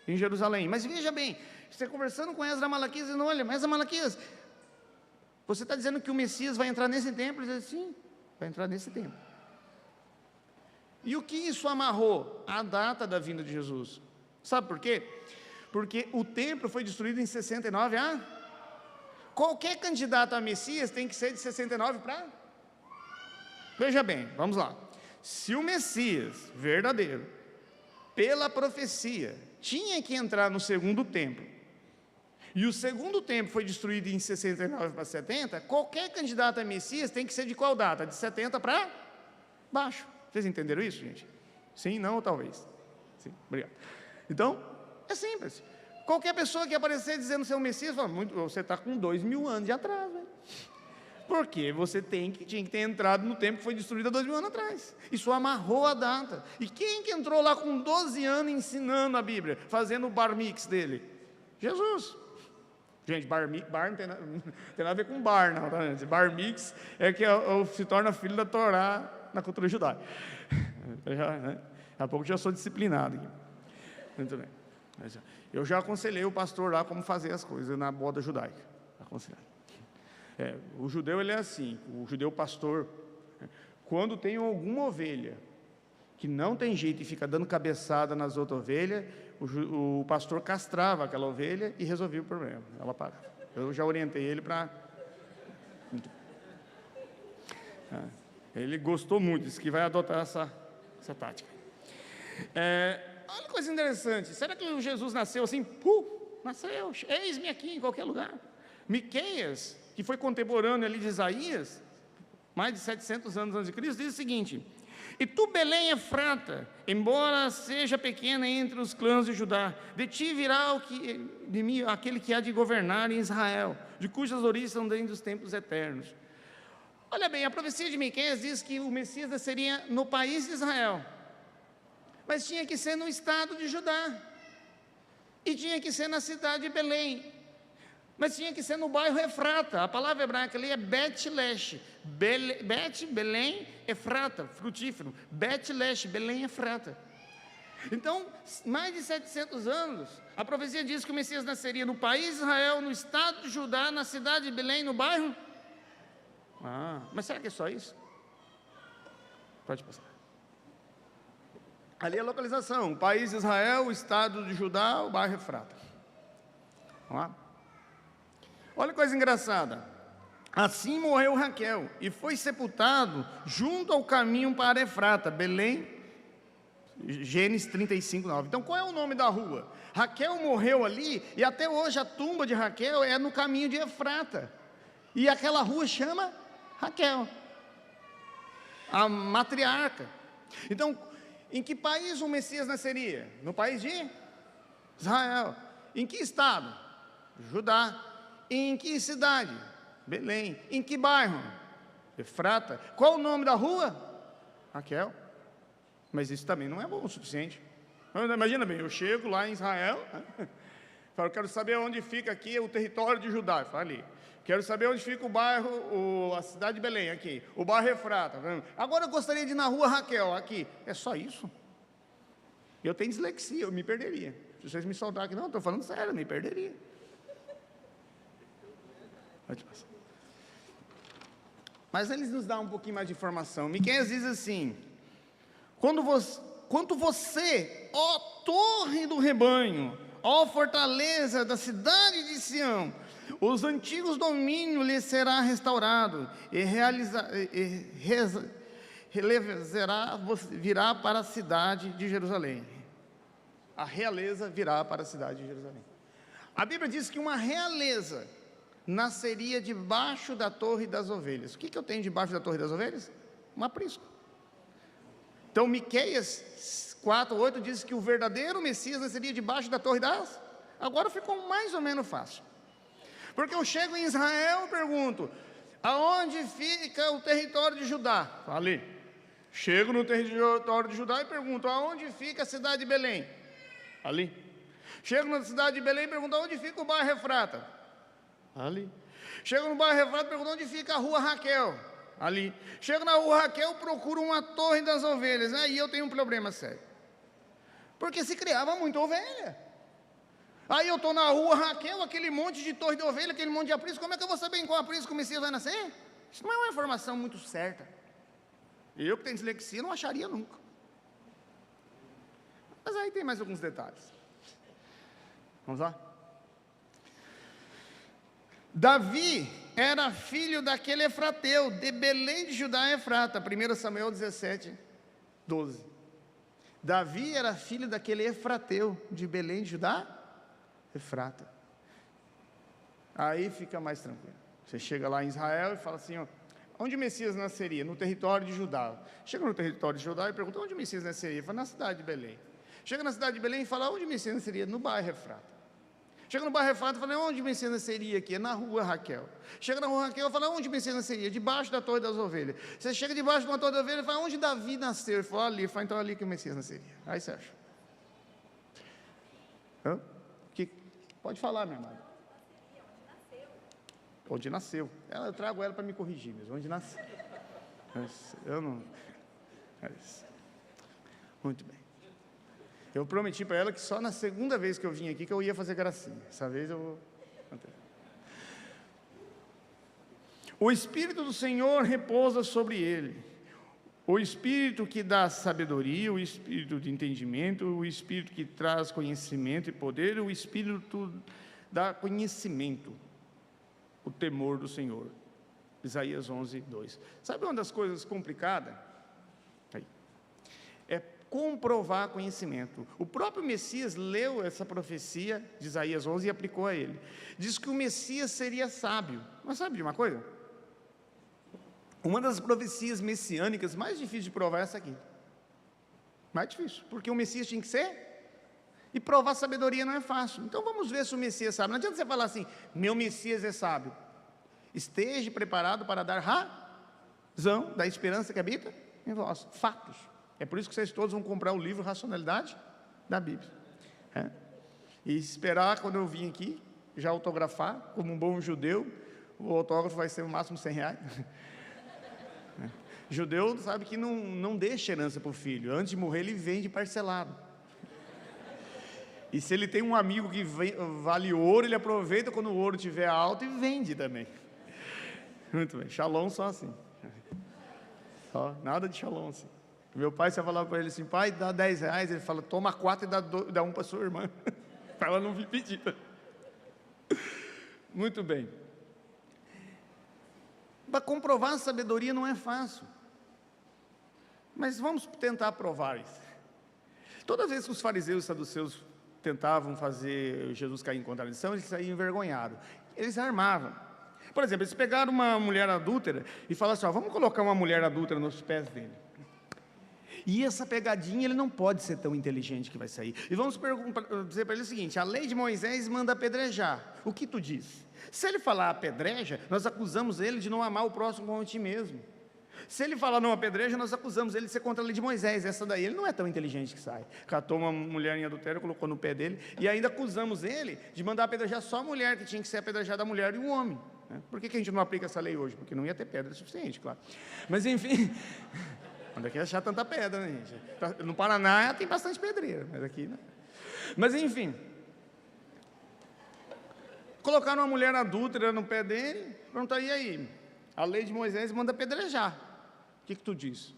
em Jerusalém. Mas veja bem, você conversando com Esdras Malaquias, dizendo, olha, mas Malaquias, você está dizendo que o Messias vai entrar nesse templo? Ele diz, sim, vai entrar nesse templo. E o que isso amarrou? A data da vinda de Jesus. Sabe por quê? Porque o templo foi destruído em 69 a... Qualquer candidato a Messias tem que ser de 69 para... Veja bem, vamos lá. Se o Messias verdadeiro, pela profecia, tinha que entrar no segundo templo, e o segundo templo foi destruído em 69 para 70, qualquer candidato a Messias tem que ser de qual data? De 70 para baixo. Vocês entenderam isso, gente? Sim, não ou talvez? Sim, obrigado. Então, é simples. Qualquer pessoa que aparecer dizendo ser o Messias, fala, você está com 2000 anos de atraso, hein? Porque você tinha que ter entrado no tempo que foi destruído há 2000 anos atrás. Isso amarrou a data. E quem que entrou lá com 12 anos ensinando a Bíblia, fazendo o bar mix dele? Jesus. Gente, bar não tem nada a ver com bar, não. Tá? Bar mix é que se torna filho da Torá na cultura judaica. Daqui a pouco já sou disciplinado aqui. Muito bem. Eu já aconselhei o pastor lá como fazer as coisas na boda judaica. Aconselhado. O judeu ele é assim, o judeu pastor, quando tem alguma ovelha que não tem jeito e fica dando cabeçada nas outras ovelhas, o pastor castrava aquela ovelha e resolvia o problema, ela parava. Eu já orientei ele para... Ele gostou muito, disse que vai adotar essa tática. Olha que coisa interessante, será que o Jesus nasceu assim? Nasceu, eis-me aqui em qualquer lugar. Miqueias, que foi contemporâneo ali de Isaías, mais de 700 anos antes de Cristo, diz o seguinte: e tu, Belém Efrata, embora seja pequena entre os clãs de Judá, de ti virá de mim aquele que há de governar em Israel, de cujas origens são desde os tempos eternos. Olha bem, a profecia de Miqueias diz que o Messias nasceria no país de Israel, mas tinha que ser no estado de Judá, e tinha que ser na cidade de Belém, mas tinha que ser no bairro Efrata. A palavra hebraica ali é Bet-Lesh, Belém, Efrata, frutífero, Bet-Lesh, Belém, Efrata. Então, mais de 700 anos, a profecia diz que o Messias nasceria no país de Israel, no estado de Judá, na cidade de Belém, no bairro. Mas será que é só isso? Pode passar. Ali é a localização, o país de Israel, o estado de Judá, o bairro Efrata. Vamos lá? Olha que coisa engraçada. Assim morreu Raquel e foi sepultado junto ao caminho para Efrata, Belém, Gênesis 35, 9. Então qual é o nome da rua? Raquel morreu ali e até hoje a tumba de Raquel é no caminho de Efrata. E aquela rua chama Raquel, a matriarca. Então, em que país o Messias nasceria? No país de Israel. Em que estado? Judá. Em que cidade? Belém. Em que bairro? Efrata. Qual o nome da rua? Raquel. Mas isso também não é bom o suficiente. Imagina bem, eu chego lá em Israel, falo, quero saber onde fica aqui o território de Judá. Fala ali. Quero saber onde fica o bairro, a cidade de Belém, aqui. O bairro Efrata. Agora eu gostaria de ir na rua Raquel, aqui. É só isso? Eu tenho dislexia, eu me perderia. Se vocês me soltarem aqui, não, estou falando sério, eu me perderia. Mas eles nos dão um pouquinho mais de informação. Miqueias diz assim: quanto você, ó torre do rebanho, ó fortaleza da cidade de Sião, os antigos domínios lhe será restaurado, e virá para a cidade de Jerusalém. A realeza virá para a cidade de Jerusalém. A Bíblia diz que uma realeza nasceria debaixo da torre das ovelhas. O que eu tenho debaixo da torre das ovelhas? Um aprisco. Então Miqueias 4:8 diz que o verdadeiro Messias nasceria debaixo da torre das... Agora ficou mais ou menos fácil, porque eu chego em Israel e pergunto: aonde fica o território de Judá? Ali. Chego no território de Judá e pergunto: aonde fica a cidade de Belém? Ali. Chego na cidade de Belém e pergunto: aonde fica o bairro Efrata? Ali. Chego no bairro Efrata e pergunto: onde fica a rua Raquel? ali. Chego na rua Raquel, procuro uma torre das ovelhas. Aí eu tenho um problema sério. Porque se criava muita ovelha. Aí eu estou na rua Raquel, aquele monte de torre de ovelha, aquele monte de aprisco. Como é que eu vou saber em qual aprisco o Messias vai nascer? Isso não é uma informação muito certa. Eu que tenho dislexia não acharia nunca. Mas aí tem mais alguns detalhes. Vamos lá? Davi era filho daquele Efrateu, de Belém de Judá, Efrata. 1 Samuel 17, 12. Davi era filho daquele Efrateu, de Belém de Judá, Efrata. Aí fica mais tranquilo. Você chega lá em Israel e fala assim, ó, onde o Messias nasceria? No território de Judá. Chega no território de Judá e pergunta, onde o Messias nasceria? Fala, na cidade de Belém. Chega na cidade de Belém e fala, onde o Messias nasceria? No bairro Efrata. Chega no bairro Efrata e fala, onde o Messias nasceria aqui? É na rua Raquel. Chega na rua Raquel e fala, onde o Messias nasceria? Debaixo da torre das ovelhas. Você chega debaixo de uma torre das ovelhas e fala, onde Davi nasceu? Ele fala, ali. Fala, então ali que o Messias nasceria. Aí você acha. Pode falar, minha amada. Onde nasceu. Eu trago ela para me corrigir mesmo. Onde nasceu. Eu não... Muito bem. Eu prometi para ela que só na segunda vez que eu vim aqui que eu ia fazer gracinha. Essa vez eu vou... O Espírito do Senhor repousa sobre ele. O Espírito que dá sabedoria, o Espírito de entendimento, o Espírito que traz conhecimento e poder, o Espírito dá conhecimento, o temor do Senhor. Isaías 11, 2. Sabe uma das coisas complicadas? É comprovar conhecimento. O próprio Messias leu essa profecia de Isaías 11 e aplicou a ele. Diz que o Messias seria sábio. Mas sabe de uma coisa? Uma das profecias messiânicas mais difíceis de provar é essa aqui. Mais difícil, porque o Messias tinha que ser, e provar sabedoria não é fácil. Então vamos ver se o Messias é sábio. Não adianta você falar assim, meu Messias é sábio. Esteja preparado para dar razão da esperança que habita em vós. Fatos. É por isso que vocês todos vão comprar o livro Racionalidade da Bíblia. E esperar quando eu vim aqui, já autografar, como um bom judeu, o autógrafo vai ser no máximo R$100. Judeu sabe que não deixa herança para o filho. Antes de morrer ele vende parcelado. E se ele tem um amigo que vale ouro, ele aproveita quando o ouro estiver alto e vende também. Muito bem, shalom só assim. Só, nada de shalom assim. Meu pai, você falava para ele assim, pai, dá R$10, ele fala, toma 4 e dá um para sua irmã, para ela não vir pedir. Muito bem. Para comprovar a sabedoria não é fácil, mas vamos tentar provar isso. Todas as vezes que os fariseus e os saduceus tentavam fazer Jesus cair em contradição, eles saíam envergonhados, eles armavam. Por exemplo, eles pegaram uma mulher adúltera e falaram assim, vamos colocar uma mulher adúltera nos pés dele. E essa pegadinha, ele não pode ser tão inteligente que vai sair. E vamos dizer para ele o seguinte, a lei de Moisés manda apedrejar. O que tu diz? Se ele falar apedreja, nós acusamos ele de não amar o próximo como a ti mesmo. Se ele falar não apedreja, nós acusamos ele de ser contra a lei de Moisés. Essa daí, ele não é tão inteligente que sai. Catou uma mulher em adultério, colocou no pé dele, e ainda acusamos ele de mandar apedrejar só a mulher, que tinha que ser apedrejada a mulher e o homem. Por que a gente não aplica essa lei hoje? Porque não ia ter pedra suficiente, claro. Mas enfim... Onde é que achar tanta pedra, né, gente? No Paraná tem bastante pedreira, mas aqui não. Mas enfim, colocaram uma mulher adúltera no pé dele, perguntaram, e aí? A lei de Moisés manda apedrejar. O que tu diz?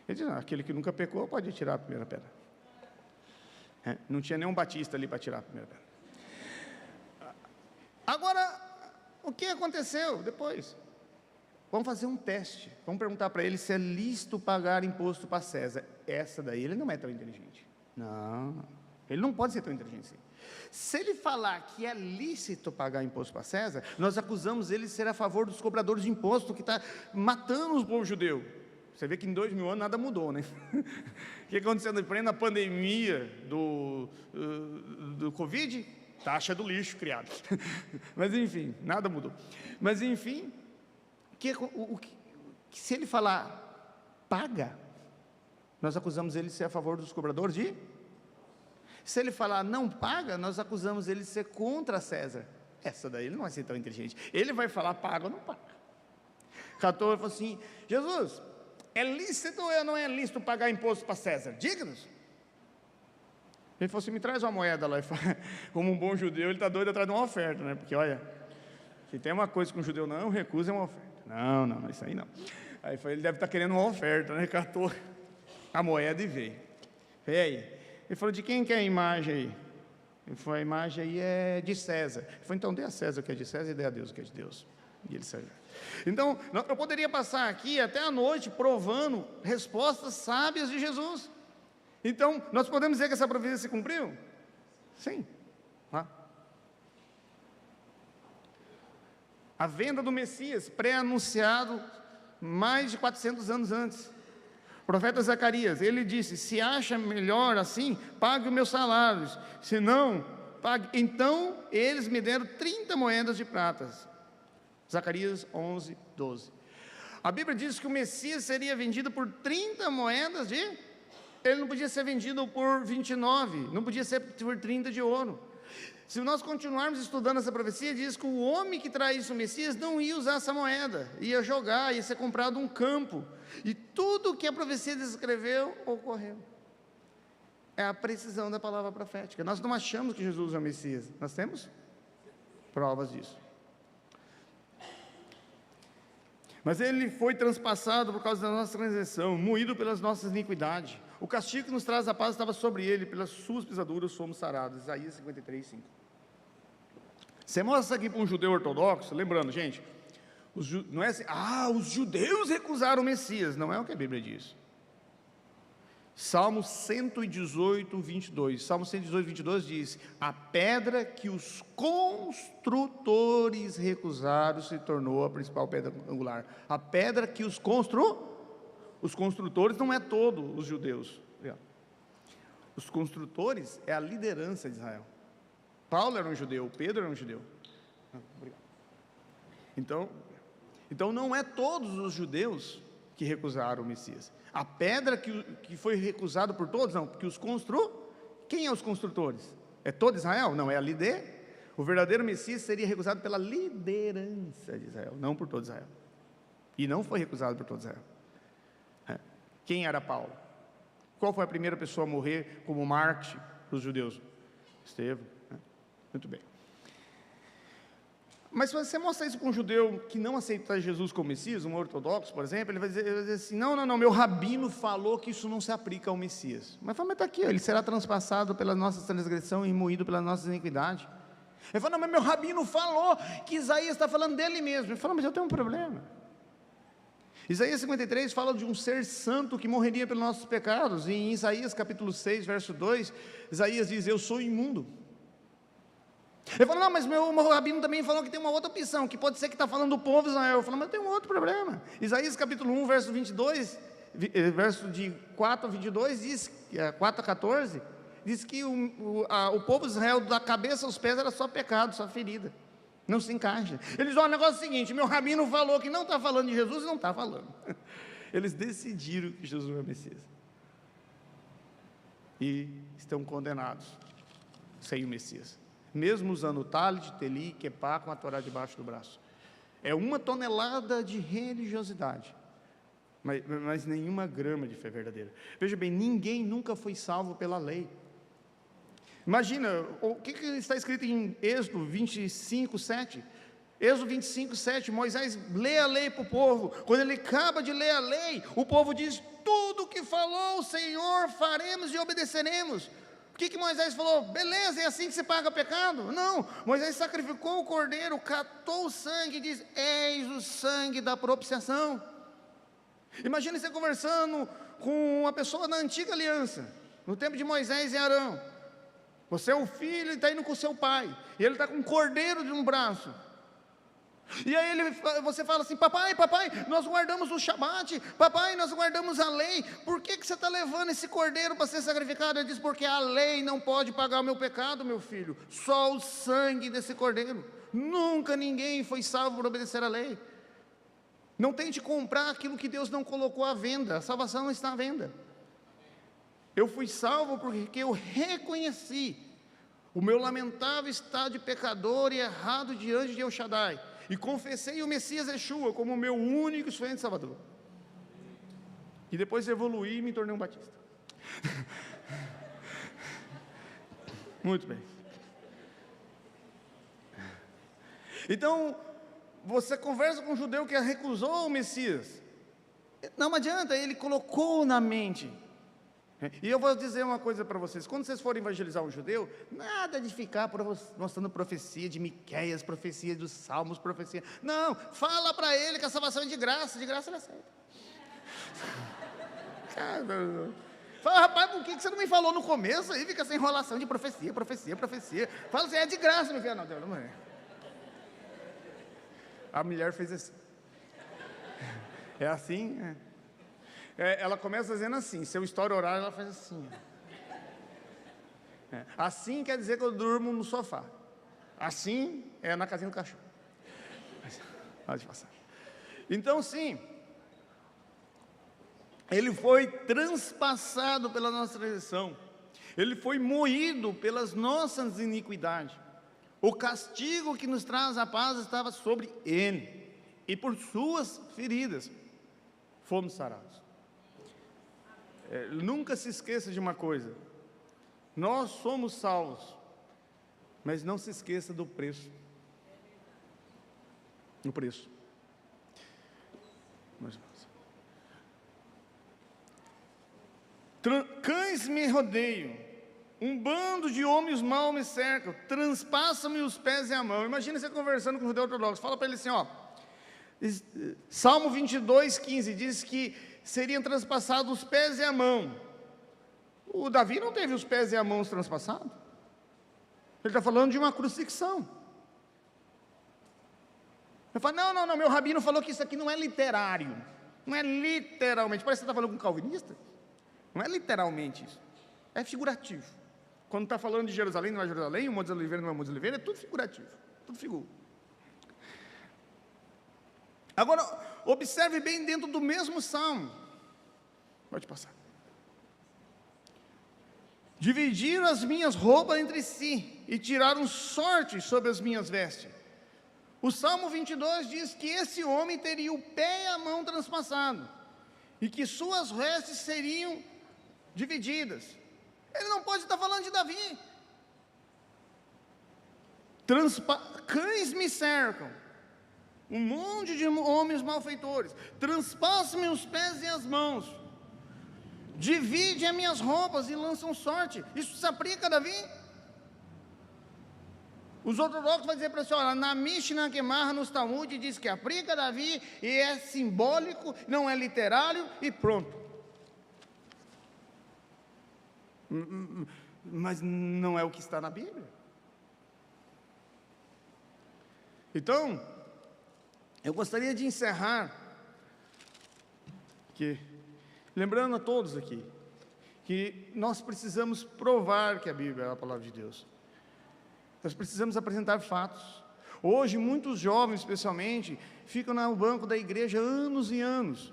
Ele diz, aquele que nunca pecou pode tirar a primeira pedra. Não tinha nenhum batista ali para tirar a primeira pedra. Agora, o que aconteceu depois? Vamos fazer um teste, vamos perguntar para ele se é lícito pagar imposto para César. Essa daí, ele não é tão inteligente. Não, ele não pode ser tão inteligente assim. Se ele falar que é lícito pagar imposto para César, nós acusamos ele de ser a favor dos cobradores de imposto, que está matando o povo judeu. Você vê que em 2000 anos nada mudou, né? O que aconteceu em plena pandemia do Covid? Taxa do lixo criada. Mas enfim, nada mudou. Mas enfim... se ele falar, paga, nós acusamos ele de ser a favor dos cobradores de... Se ele falar, não paga, nós acusamos ele de ser contra César. Essa daí ele não vai ser tão inteligente. Ele vai falar, paga ou não paga. catou e falou assim: Jesus, é lícito ou não é lícito pagar imposto para César? Diga-nos. Ele falou assim: me traz uma moeda lá. Como um bom judeu, ele está doido atrás de uma oferta, né? Porque olha, se tem uma coisa que um judeu não recusa, é uma oferta. Não, isso aí não. Aí ele deve estar querendo uma oferta, né? Catou a moeda e veio. E aí? Ele falou: de quem que é a imagem aí? Ele falou: a imagem aí é de César. Ele falou: então dê a César o que é de César e dê a Deus o que é de Deus. E ele saiu. Então, eu poderia passar aqui até a noite provando respostas sábias de Jesus. Então, nós podemos dizer que essa profecia se cumpriu? Sim. A venda do Messias, pré-anunciado mais de 400 anos antes. O profeta Zacarias, ele disse: se acha melhor assim, pague os meus salários, se não, pague. Então, eles me deram 30 moedas de prata. Zacarias 11, 12. A Bíblia diz que o Messias seria vendido por 30 moedas de... Ele não podia ser vendido por 29, não podia ser por 30 de ouro. Se nós continuarmos estudando essa profecia, diz que o homem que traísse o Messias não ia usar essa moeda, ia jogar, ia ser comprado um campo. E tudo que a profecia descreveu, ocorreu. É a precisão da palavra profética. Nós não achamos que Jesus é o Messias, nós temos provas disso. Mas ele foi transpassado por causa da nossa transgressão, moído pelas nossas iniquidades. O castigo que nos traz a paz estava sobre ele, pelas suas pisaduras somos sarados. Isaías 53, 5. Você mostra aqui para um judeu ortodoxo, lembrando, gente, não é assim: os judeus recusaram o Messias. Não é o que a Bíblia diz. Salmo 118, 22. Salmo 118, 22 diz: a pedra que os construtores recusaram se tornou a principal pedra angular. A pedra que os construtores não é todos os judeus. Os construtores é a liderança de Israel. Paulo era um judeu, Pedro era um judeu. Então não é todos os judeus que recusaram o Messias. A pedra que foi recusada por todos, não, porque quem é os construtores? É todo Israel? Não, é a liderança. O verdadeiro Messias seria recusado pela liderança de Israel, não por todo Israel. E não foi recusado por todo Israel. Quem era Paulo? Qual foi a primeira pessoa a morrer como mártir para os judeus? Estevão. Muito bem. Mas se você mostra isso para um judeu que não aceita Jesus como Messias, um ortodoxo, por exemplo, ele vai dizer assim: não, meu rabino falou que isso não se aplica ao Messias. Mas está aqui, ele será transpassado pela nossa transgressão e moído pela nossa iniquidade. Ele fala: não, mas meu rabino falou que Isaías está falando dele mesmo. Ele fala: mas eu tenho um problema. Isaías 53 fala de um ser santo que morreria pelos nossos pecados. E em Isaías capítulo 6, verso 2, Isaías diz: eu sou imundo. Ele fala: não, mas meu rabino também falou que tem uma outra opção, que pode ser que está falando do povo de Israel. Eu falo: mas tem um outro problema. Isaías capítulo 1, verso 22, verso de 4 a 22, diz, 4 a 14, diz que o povo de Israel, da cabeça aos pés, era só pecado, só ferida. Não se encaixa. Eles olham o negócio seguinte: meu rabino falou que não está falando de Jesus e não está falando. Eles decidiram que Jesus é o Messias. E estão condenados sem o Messias. Mesmo usando o talit, teli, quepá, com a Torá debaixo do braço. É 1 tonelada de religiosidade, mas nenhuma grama de fé verdadeira. Veja bem, ninguém nunca foi salvo pela lei. Imagina, o que está escrito em Êxodo 25, 7? Êxodo 25, 7, Moisés lê a lei para o povo. Quando ele acaba de ler a lei, o povo diz: tudo que falou o Senhor faremos e obedeceremos. O que Moisés falou? Beleza, é assim que se paga pecado? Não, Moisés sacrificou o cordeiro, catou o sangue e diz: eis o sangue da propiciação. Imagine você conversando com uma pessoa da antiga aliança, no tempo de Moisés e Arão. Você é o filho e está indo com o seu pai, e ele está com um cordeiro de um braço. E aí você fala assim: papai, nós guardamos o Shabat, papai, nós guardamos a lei, por que você está levando esse cordeiro para ser sacrificado? Ele diz: porque a lei não pode pagar o meu pecado, meu filho, só o sangue desse cordeiro. Nunca ninguém foi salvo por obedecer a lei. Não tente comprar aquilo que Deus não colocou à venda, a salvação não está à venda. Eu fui salvo porque eu reconheci o meu lamentável estado de pecador e errado diante de El Shaddai. e confessei o Messias Yeshua como o meu único e suficiente Salvador. E depois evoluí e me tornei um batista. Muito bem. Então, você conversa com um judeu que recusou o Messias. Não adianta, ele colocou na mente. E eu vou dizer uma coisa para vocês: quando vocês forem evangelizar um judeu, nada de ficar mostrando profecia de Miqueias, profecia dos Salmos, profecia. Não, fala para ele que a salvação é de graça ele aceita. Fala, rapaz, por que você não me falou no começo? Aí fica essa enrolação de profecia. Fala assim, é de graça, meu filho. Não, não é. A mulher fez assim. É assim, ela começa dizendo assim, seu história horário, ela faz assim. Assim quer dizer que eu durmo no sofá. Assim é na casinha do cachorro. Pode passar. Então, sim, ele foi transpassado pela nossa transgressão, ele foi moído pelas nossas iniquidades. O castigo que nos traz a paz estava sobre ele, e por suas feridas fomos sarados. Nunca se esqueça de uma coisa: nós somos salvos, mas não se esqueça do preço. O preço. Cães me rodeiam, um bando de homens mal me cercam, transpassam-me os pés e a mão. Imagina você conversando com um judeu ortodoxo, fala para ele assim, ó, Salmo 22:15 diz que seriam transpassados os pés e a mão. O Davi não teve os pés e a mão transpassados. Ele está falando de uma crucifixão. Ele fala, não, meu rabino falou que isso aqui não é literário, não é literalmente. Parece que você está falando com um calvinista. Não é literalmente isso, é figurativo. Quando está falando de Jerusalém, não é Jerusalém, o Monte das Oliveiras não é o Monte das Oliveiras, é tudo figurativo, tudo figura. Agora, observe bem dentro do mesmo salmo. Pode passar. Dividiram as minhas roupas entre si e tiraram sorte sobre as minhas vestes. O Salmo 22 diz que esse homem teria o pé e a mão transpassados, e que suas vestes seriam divididas. Ele não pode estar falando de Davi. Cães me cercam, um monte de homens malfeitores, transpassam-me os pés e as mãos, dividem as minhas roupas e lançam sorte. Isso se aplica a Davi? Os ortodoxos vão dizer para a senhora, na Mishnah Gemara, nos Talmud, diz que aplica a Davi e é simbólico, não é literário e pronto. Mas não é o que está na Bíblia. Então, eu gostaria de encerrar lembrando a todos aqui, que nós precisamos provar que a Bíblia é a palavra de Deus. Nós precisamos apresentar fatos. Hoje, muitos jovens, especialmente, ficam no banco da igreja anos e anos.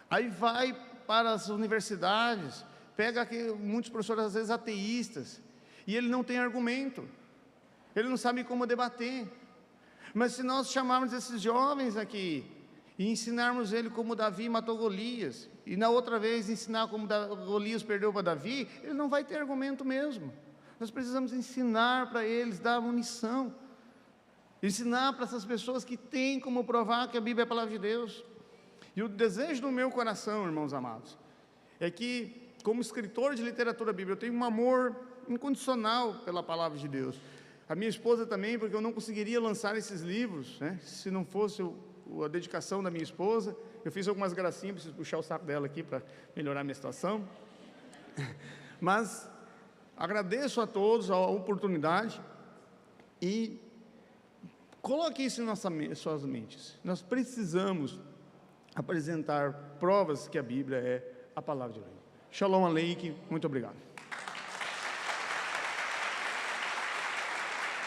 Aí vai para as universidades, pega aqui, muitos professores, às vezes ateístas, e ele não tem argumento, ele não sabe como debater. Mas se nós chamarmos esses jovens aqui, e ensinarmos ele como Davi matou Golias, e na outra vez ensinar como Golias perdeu para Davi, ele não vai ter argumento mesmo. Nós precisamos ensinar para eles, dar munição, ensinar para essas pessoas que têm como provar que a Bíblia é a palavra de Deus. E o desejo do meu coração, irmãos amados, é que, como escritor de literatura bíblica, eu tenho um amor incondicional pela palavra de Deus. A minha esposa também, porque eu não conseguiria lançar esses livros, se não fosse a dedicação da minha esposa. Eu fiz algumas gracinhas, preciso puxar o saco dela aqui para melhorar a minha situação. Mas agradeço a todos a oportunidade e coloque isso em suas mentes. Nós precisamos apresentar provas que a Bíblia é a palavra de Deus. Shalom Aleichem, muito obrigado.